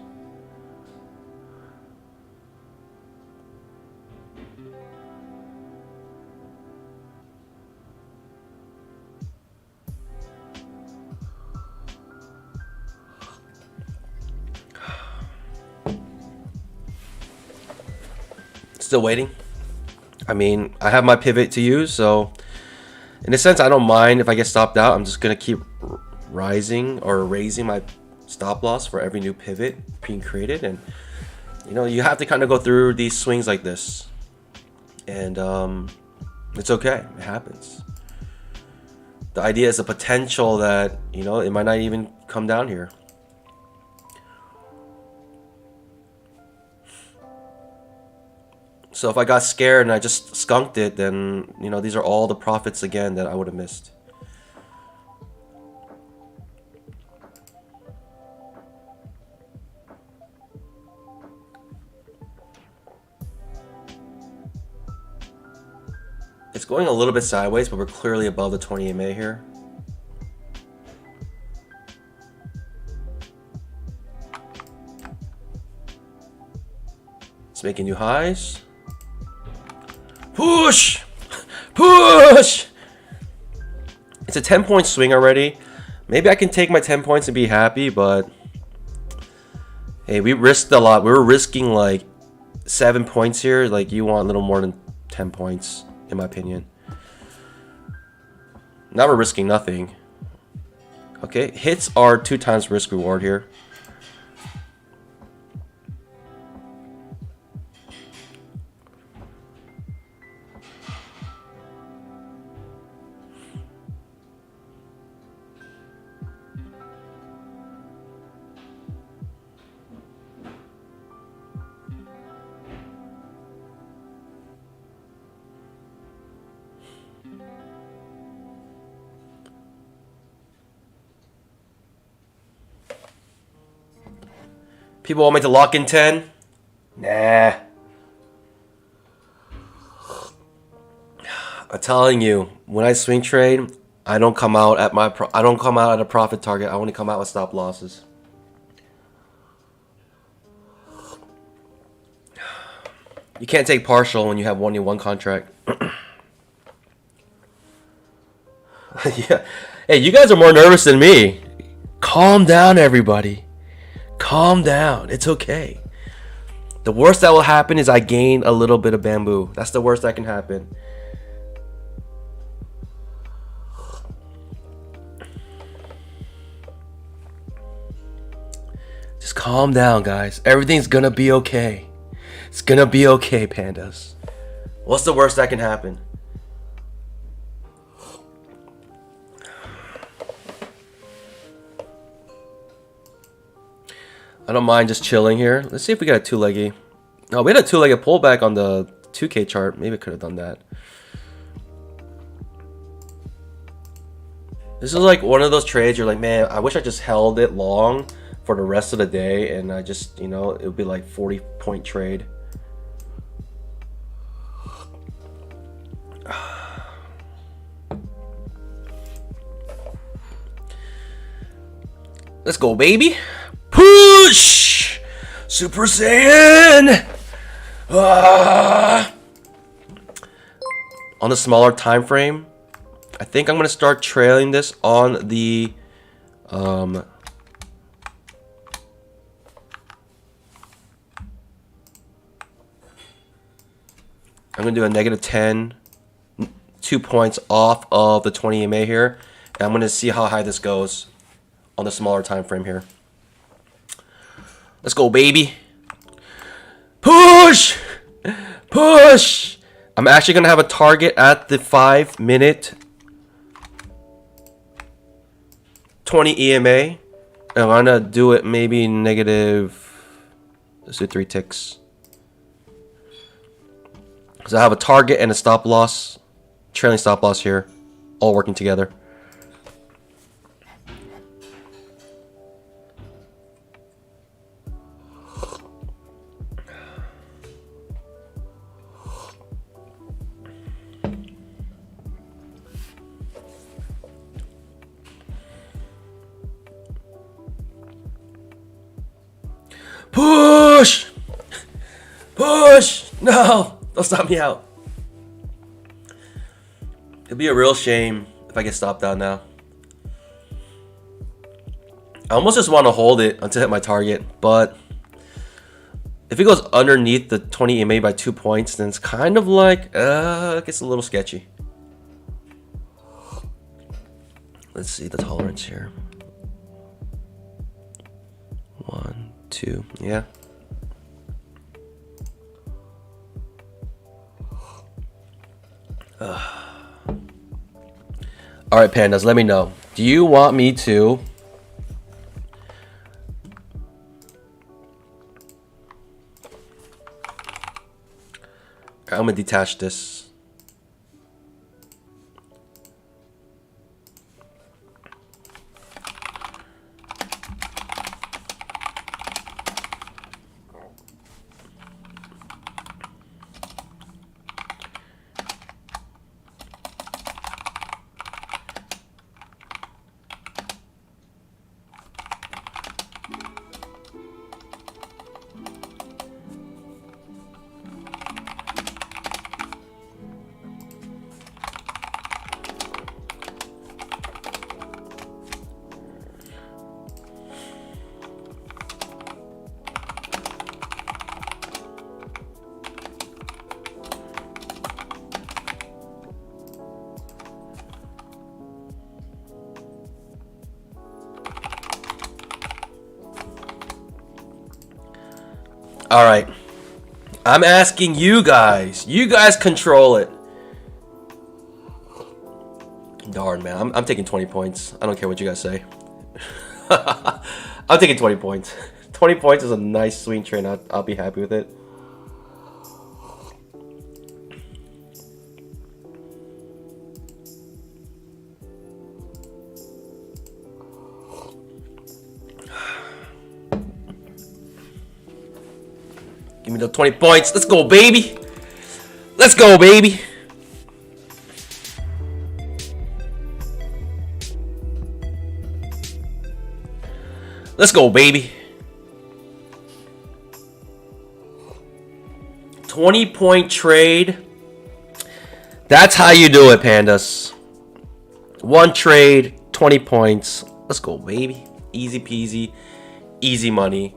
Still waiting. I mean, I have my pivot to use, so in a sense, I don't mind if I get stopped out. I'm just gonna keep rising or raising my stop loss for every new pivot being created, and you know, you have to kind of go through these swings like this, and it's okay. It happens. The idea is a potential that, you know, it might not even come down here. So if I got scared and I just skunked it, then, you know, these are all the profits again that I would have missed. It's going a little bit sideways, but we're clearly above the 20 EMA here. It's making new highs. Push! Push! It's a 10-point swing already. Maybe I can take my 10 points and be happy, but hey, we risked a lot. We were risking like 7 points here. Like, you want a little more than 10 points, in my opinion. Now we're risking nothing. Okay, hits are 2 times risk reward here. People want me to lock in 10? Nah. I'm telling you, when I swing trade, I don't come out at a profit target. I only come out with stop losses. You can't take partial when you have 1-in-1 contract. Yeah. Hey, you guys are more nervous than me. Calm down, everybody. Calm down. It's okay. The worst that will happen is I gain a little bit of bamboo. That's the worst that can happen. Just calm down, guys. Everything's gonna be okay. It's gonna be okay, pandas. What's the worst that can happen? I don't mind just chilling here. Let's see if we got a 2-leggy. Oh, we had a 2-legged pullback on the 2K chart. Maybe I could have done that. This is like one of those trades you're like, man, I wish I just held it long for the rest of the day, and I just, you know, it would be like 40-point trade. Let's go, baby. Push! Super Saiyan! Ah! On the smaller time frame, I think I'm going to start trailing this on the I'm going to do a -10, 2 points off of the 20 EMA here, and I'm going to see how high this goes on the smaller time frame here. Let's go, baby. Push! Push! I'm actually going to have a target at the 5-minute 20 EMA. And I'm going to do it maybe negative. Let's do 3 ticks. Because I have a target and a stop loss, trailing stop loss here, all working together. Push! Push! No! Don't stop me out. It'd be a real shame if I get stopped out now. I almost just want to hold it until I hit my target, but if it goes underneath the 20 EMA by 2 points, then it's kind of like, it gets a little sketchy. Let's see the tolerance here. 1, 2, yeah. All right, pandas, let me know. Do you want me to I'm gonna detach this. All right, I'm asking you guys. You guys control it. Darn, man, I'm taking 20 points. I don't care what you guys say. I'm taking 20 points. 20 points is a nice swing trade. I'll be happy with it. Give me the 20 points. Let's go, baby. Let's go, baby. Let's go, baby. 20-point trade. That's how you do it, pandas. One trade, 20 points. Let's go, baby. Easy peasy. Easy money.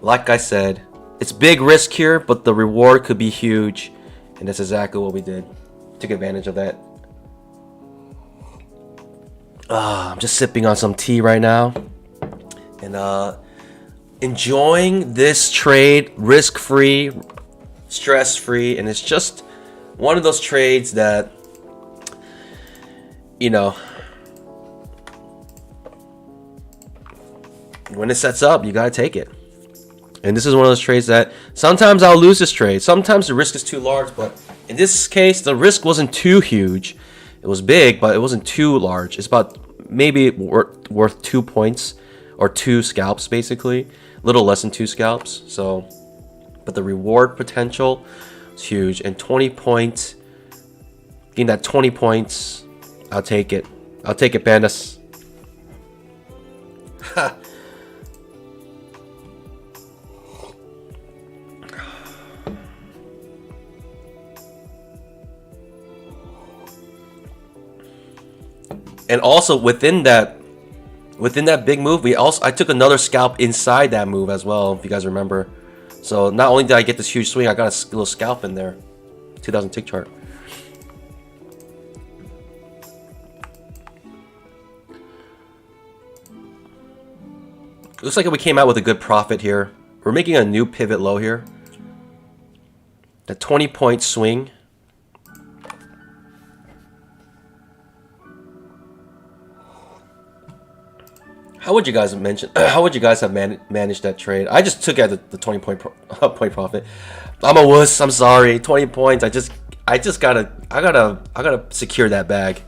Like I said, it's big risk here, but the reward could be huge. And that's exactly what we did. Took advantage of that. I'm just sipping on some tea right now. And enjoying this trade, risk-free, stress-free. And it's just one of those trades that, you know, when it sets up, you gotta take it. And this is one of those trades that sometimes I'll lose this trade. Sometimes the risk is too large, but in this case, the risk wasn't too huge. It was big, but it wasn't too large. It's about maybe worth 2 points or 2 scalps, basically. A little less than 2 scalps. So, but the reward potential is huge. And 20 points, getting that 20 points, I'll take it. I'll take it, pandas. Ha. And also within that big move, I took another scalp inside that move as well, if you guys remember. So not only did I get this huge swing, I got a little scalp in there. 2000 tick chart. Looks like we came out with a good profit here. We're making a new pivot low here. The 20-point swing. How would you guys have managed that trade? I just took out the 20 point profit. I'm a wuss. I'm sorry. 20 points. I gotta secure that bag.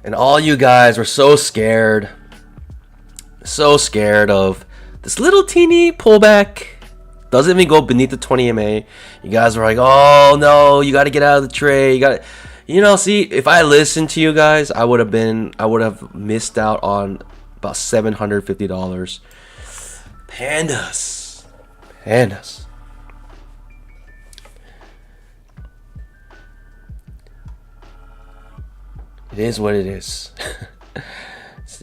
And all you guys were so scared of This little teeny pullback doesn't even go beneath the 20 MA. You guys are like, oh no, you got to get out of the trade. You got, see, if I listened to you guys, I would have missed out on about $750. Pandas. It is what it is.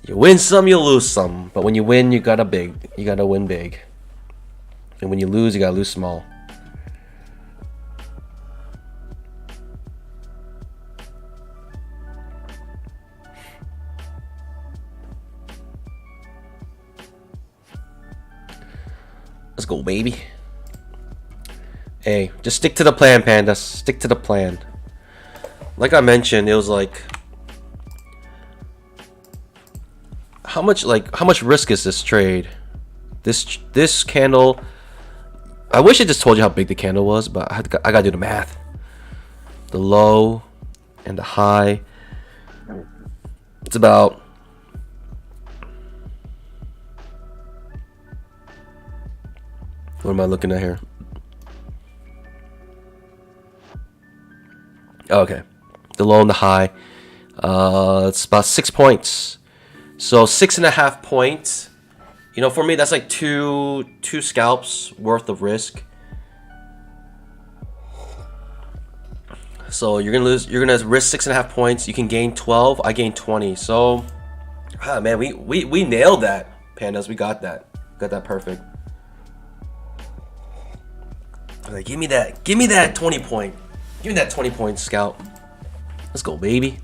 You win some, you lose some. But when you win, you gotta win big. And when you lose, you gotta lose small. Let's go, baby. Hey, just stick to the plan, Panda. Stick to the plan. Like I mentioned, it was like, how much risk is this trade? This candle, I wish I just told you how big the candle was, but I gotta do the math. The low and the high, it's about, what am I looking at here? Okay, the low and the high, it's about 6 points. So 6.5 points. For me, that's like two scalps worth of risk. So you're gonna risk 6.5 points. You can gain 12. I gain 20. So, man, we nailed that, Pandas. We got that. Got that perfect. Like, give me that 20 point. Give me that 20 point scalp. Let's go, baby.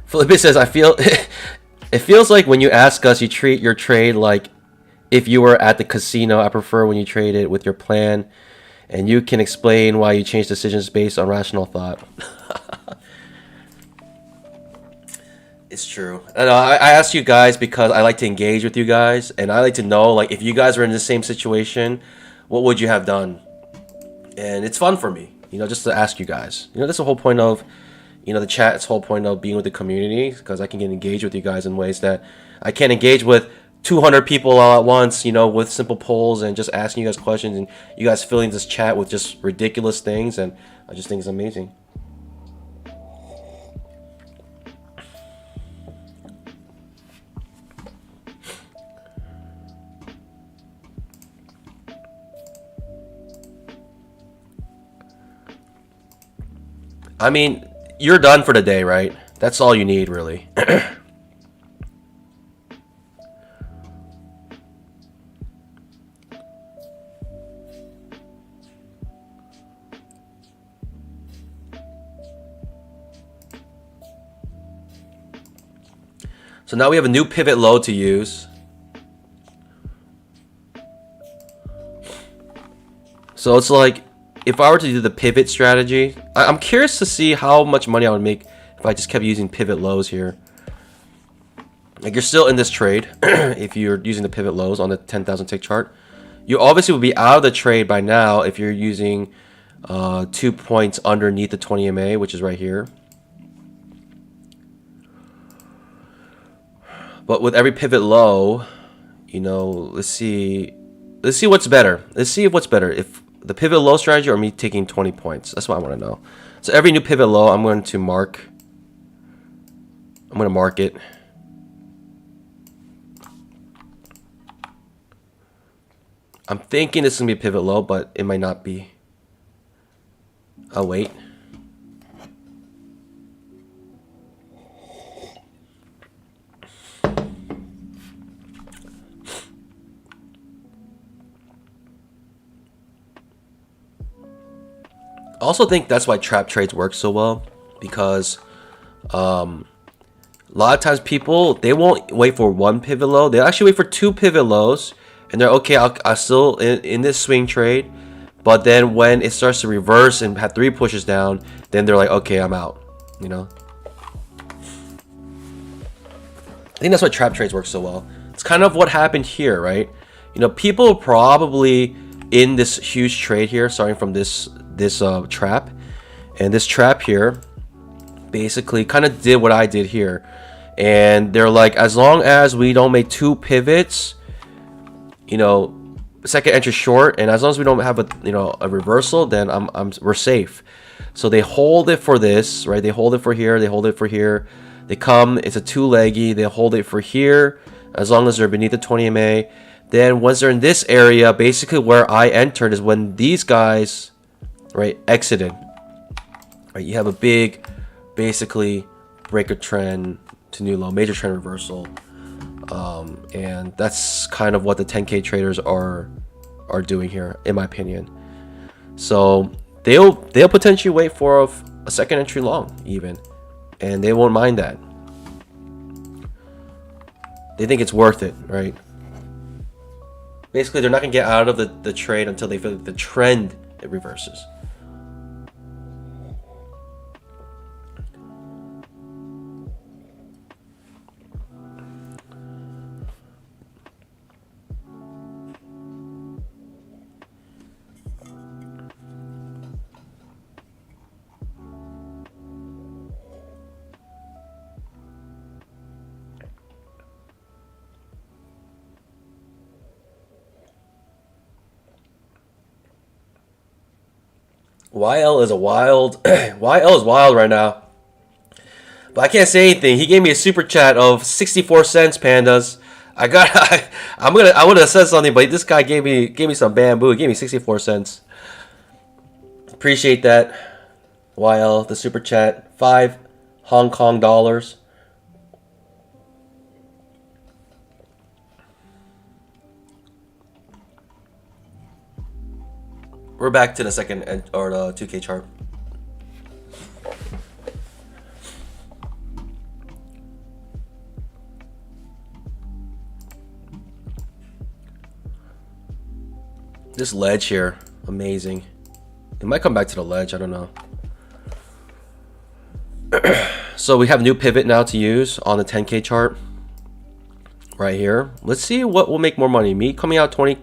Felipe says, it feels like when you ask us, you treat your trade like if you were at the casino. I prefer when you trade it with your plan and you can explain why you change decisions based on rational thought. It's true. I ask you guys because I like to engage with you guys, and I like to know, like, if you guys were in the same situation, what would you have done? And it's fun for me, just to ask you guys. That's the whole point of, the chat's whole point of being with the community, because I can get engaged with you guys in ways that I can't engage with 200 people all at once, with simple polls and just asking you guys questions and you guys filling this chat with just ridiculous things, and I just think it's amazing. I mean, you're done for the day, right? That's all you need, really. So now we have a new pivot low to use. So it's like, if I were to do the pivot strategy, I'm curious to see how much money I would make if I just kept using pivot lows here. Like, you're still in this trade if you're using the pivot lows on the 10,000 tick chart. You obviously would be out of the trade by now if you're using 2 points underneath the 20 MA, which is right here. But with every pivot low, let's see what's better. Let's see what's better, if the pivot low strategy or me taking 20 points. That's what I want to know. So every new pivot low, I'm going to mark it. I'm thinking this is going to be a pivot low, but it might not be. I'll wait. I also think that's why trap trades work so well, because a lot of times people, they won't wait for one pivot low. They'll actually wait for 2 pivot lows, and they're okay, I'll still in this swing trade. But then when it starts to reverse and have 3 pushes down, then they're like, okay, I'm out. I think that's why trap trades work so well. It's kind of what happened here, right? People probably in this huge trade here, starting from this trap, and this trap here basically kind of did what I did here, and they're like, as long as we don't make 2 pivots, you know, second entry short, and as long as we don't have a, you know, a reversal, then we're safe. So they hold it for this, right? They hold it for here, they hold it for here, they come, it's a 2-leggy, they hold it for here as long as they're beneath the 20 MA. Then once they're in this area, basically where I entered is when these guys, right, exited, right? You have a big, basically breaker trend to new low, major trend reversal, and that's kind of what the 10K traders are doing here, in my opinion. So they'll potentially wait for a second entry long even, and they won't mind that. They think it's worth it, right? Basically, they're not gonna get out of the trade until they feel like the trend it reverses. YL is a wild YL is wild right now. But I can't say anything. He gave me a super chat of 64 cents, pandas. I would have said something, but this guy gave me some bamboo. He gave me 64 cents. Appreciate that. YL, the super chat. 5 Hong Kong dollars. We're back to the second or the 2K chart. This ledge here, amazing. It might come back to the ledge, I don't know. So we have a new pivot now to use on the 10K chart right here. Let's see what will make more money. Me coming out 20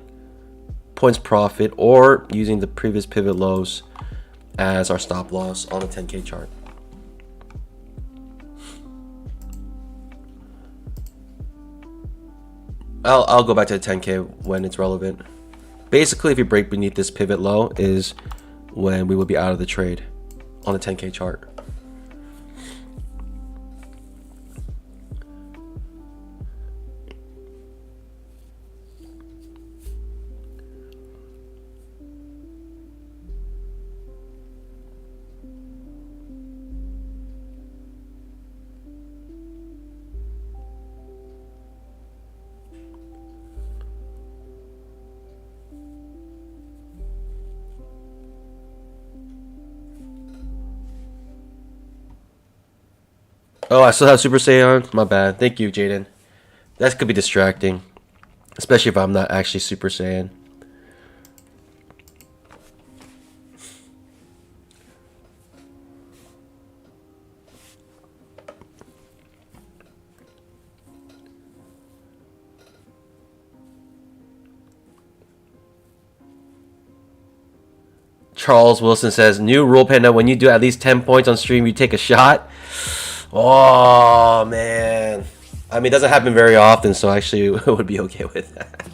points profit, or using the previous pivot lows as our stop loss on the 10K chart. I'll go back to the 10K when it's relevant. Basically, if you break beneath this pivot low is when we will be out of the trade on the 10K chart. Oh, I still have Super Saiyan? My bad. Thank you, Jaden. That could be distracting, especially if I'm not actually Super Saiyan. Charles Wilson says, new rule, Panda, when you do at least 10 points on stream, you take a shot. Oh, man. I mean, it doesn't happen very often, so actually it would be okay with that.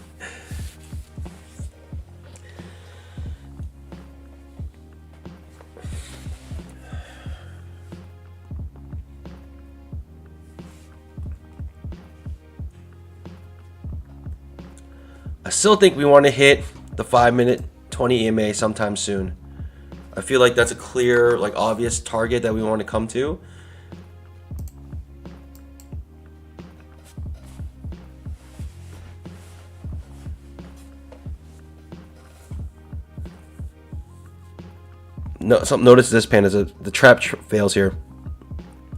I still think we want to hit the 5-minute 20 EMA sometime soon. I feel like that's a clear, like, obvious target that we want to come to. No, notice this, Panda. The trap fails here.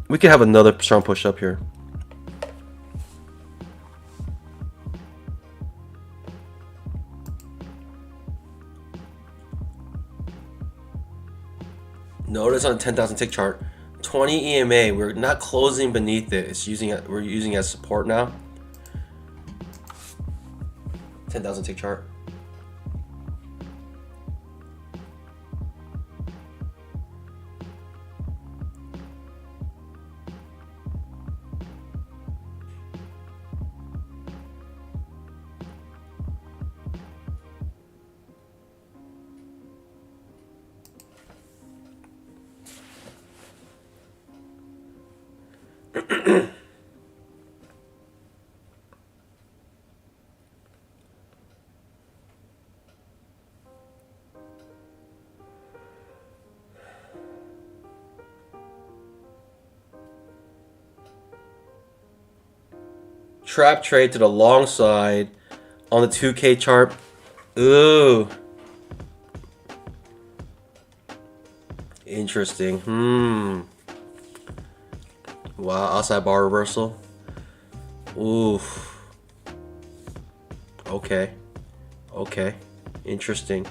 We could have another strong push up here. Notice on the 10,000 tick chart, 20 EMA. We're not closing beneath it. We're using it as support now. 10,000 tick chart. trap trade to the long side on the 2K chart. Ooh. Interesting. Wow, outside bar reversal. Oof. Okay. Okay. Interesting.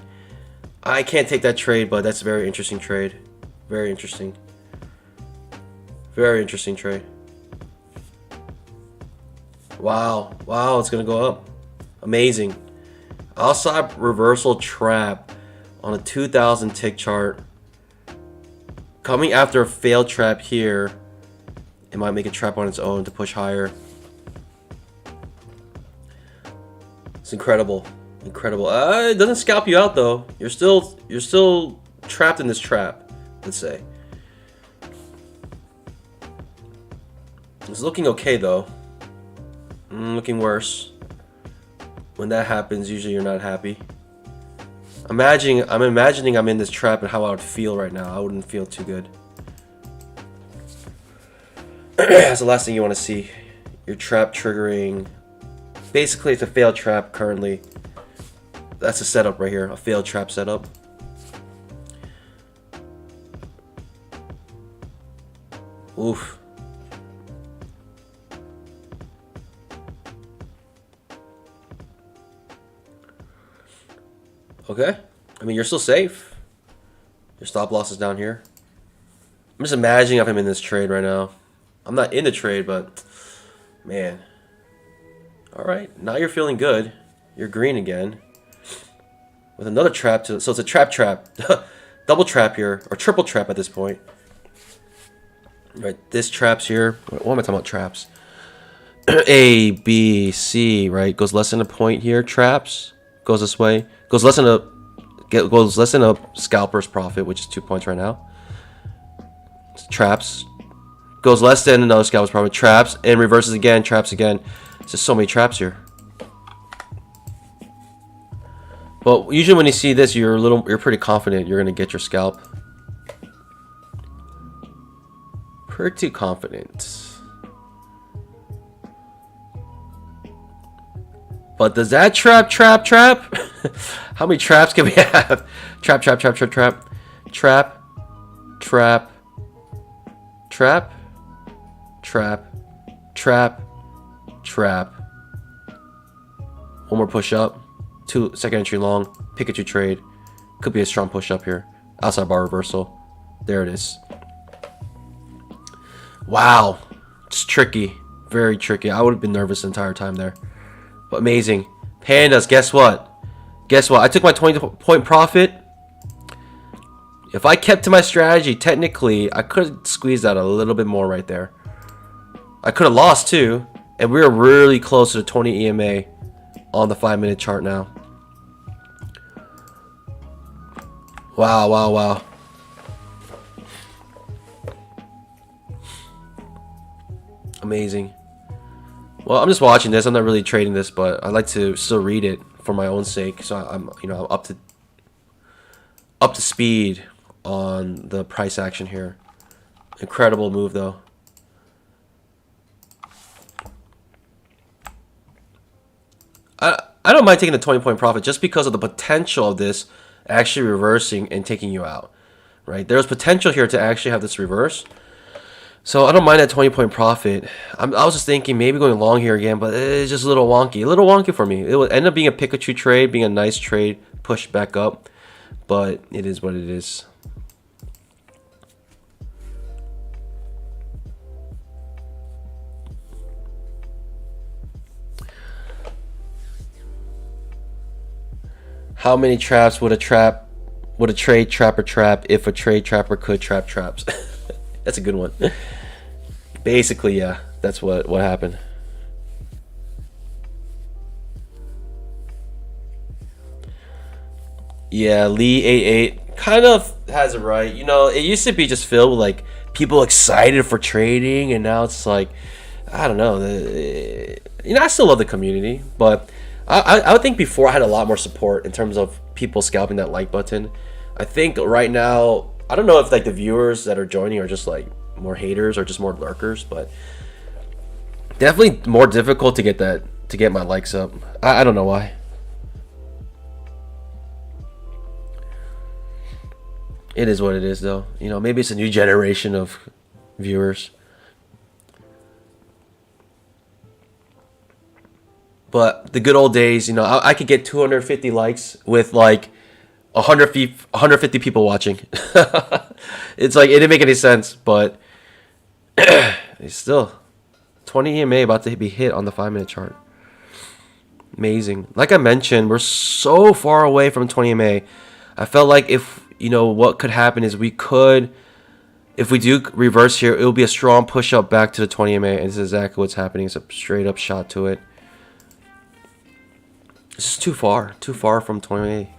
I can't take that trade, but that's a very interesting trade. Very interesting. Very interesting trade. Wow. Wow, it's going to go up. Amazing. Outside reversal trap on a 2000 tick chart. Coming after a failed trap here. It might make a trap on its own to push higher. It's incredible. Incredible. It doesn't scalp you out though. You're still trapped in this trap, let's say. It's looking okay though. Looking worse. When that happens, usually you're not happy. I'm imagining I'm in this trap and how I would feel right now. I wouldn't feel too good. That's the last thing you want to see. Your trap triggering. Basically, it's a failed trap currently. That's a setup right here. A failed trap setup. Oof. Okay. I mean, you're still safe. Your stop loss is down here. I'm just imagining if I'm in this trade right now. I'm not in the trade, but man. Alright, now you're feeling good. You're green again. With another trap so it's a trap. Double trap here, or triple trap at this point. Right, this trap's here. What am I talking about traps? A, B, C, right? Goes less than a point here, traps. Goes this way. Goes less than a scalper's profit, which is 2 points right now. Traps. Goes less than another scalper's profit. Traps. And reverses again. Traps again. It's just so many traps here. But usually when you see this, you're pretty confident you're gonna get your scalp. Pretty confident. But does that trap? How many traps can we have? Trap. One more push up. Second entry long. Pikachu trade. Could be a strong push up here. Outside bar reversal. There it is. Wow. It's tricky. Very tricky. I would have been nervous the entire time there. But amazing. Pandas, guess what? I took my 20-point profit. If I kept to my strategy, technically, I could have squeezed out a little bit more right there. I could have lost too. And we were really close to the 20 EMA on the 5-minute chart now. Wow. Amazing. Well, I'm just watching this. I'm not really trading this, but I like to still read it for my own sake. So I'm up to speed on the price action here. Incredible move though. I don't mind taking the 20-point profit just because of the potential of this actually reversing and taking you out. Right? There's potential here to actually have this reverse. So I don't mind that 20-point profit. I was just thinking maybe going long here again, but it's just a little wonky for me. It would end up being a Pikachu trade, being a nice trade, push back up, but it is what it is. How many traps would a trade trapper trap if a trade trapper could trap traps? That's a good one. Basically, yeah, that's what happened. Yeah, Lee 88 kind of has it right. You know, it used to be just filled with like people excited for trading, and now it's like, I don't know. I still love the community, but I would think before I had a lot more support in terms of people scalping that like button. I think right now, I don't know if like the viewers that are joining are just like more haters or just more lurkers, but Definitely more difficult to get my likes up. I don't know why. It is what it is, though. You know, maybe it's a new generation of viewers. But the good old days, you know, I could get 250 likes with like 150 people watching. It's like it didn't make any sense, but it's still 20 EMA about to be hit on the 5-minute chart. Amazing. Like I mentioned, we're so far away from 20 EMA. I felt like if, you know, what could happen is we could, if we do reverse here, it will be a strong push up back to the 20 EMA, and this is exactly what's happening. It's a straight up shot to it. It's just too far from 20 EMA.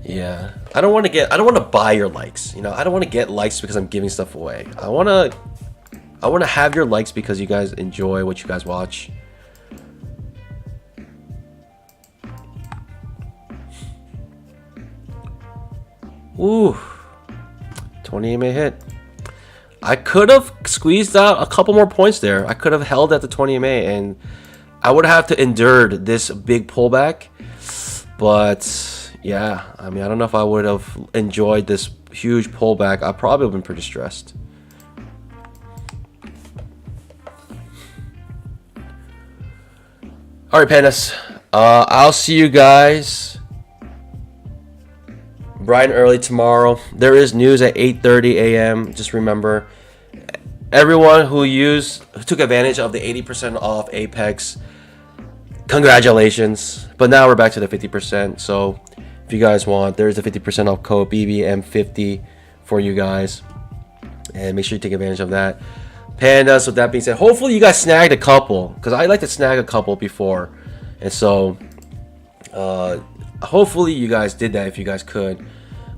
Yeah, I don't want to buy your likes. You know, I don't want to get likes because I'm giving stuff away. I want to have your likes because you guys enjoy what you guys watch. Ooh, 20 EMA hit. I could have squeezed out a couple more points there. I could have held at the 20 EMA, and I would have to endured this big pullback. But yeah, I mean, I don't know if I would have enjoyed this huge pullback. I probably would have been pretty stressed. All right, pandas. I'll see you guys bright and early tomorrow. There is news at 8:30 a.m. Just remember, everyone who took advantage of the 80% off Apex, congratulations. But now we're back to the 50%. So if you guys want, there is a 50% off code BBM50 for you guys, and make sure you take advantage of that. Pandas, with that being said, hopefully you guys snagged a couple, because I like to snag a couple before, and so hopefully you guys did that if you guys could.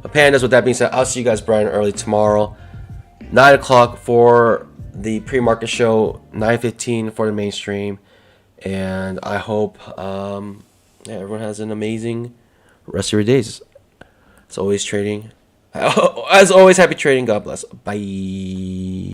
But pandas, with that being said, I'll see you guys bright and early tomorrow, 9 o'clock for the pre-market show, 9:15 for the mainstream, and I hope everyone has an amazing rest of your days. As always, trading. As always, happy trading. God bless. Bye.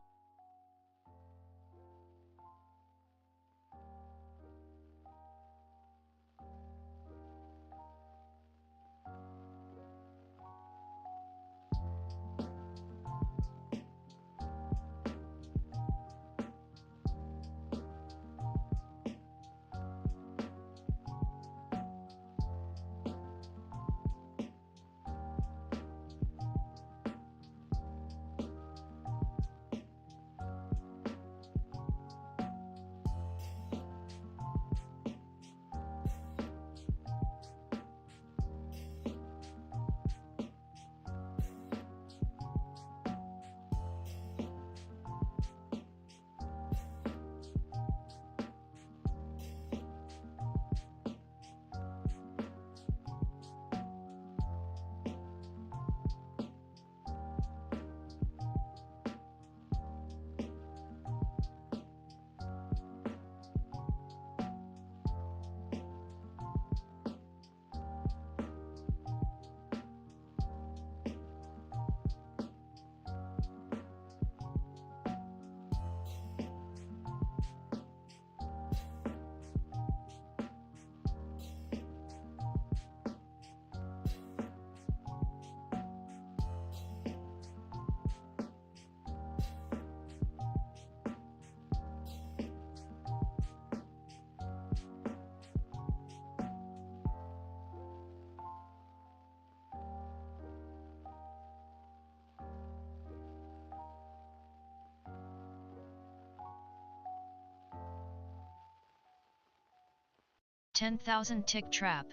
10,000 tick trap.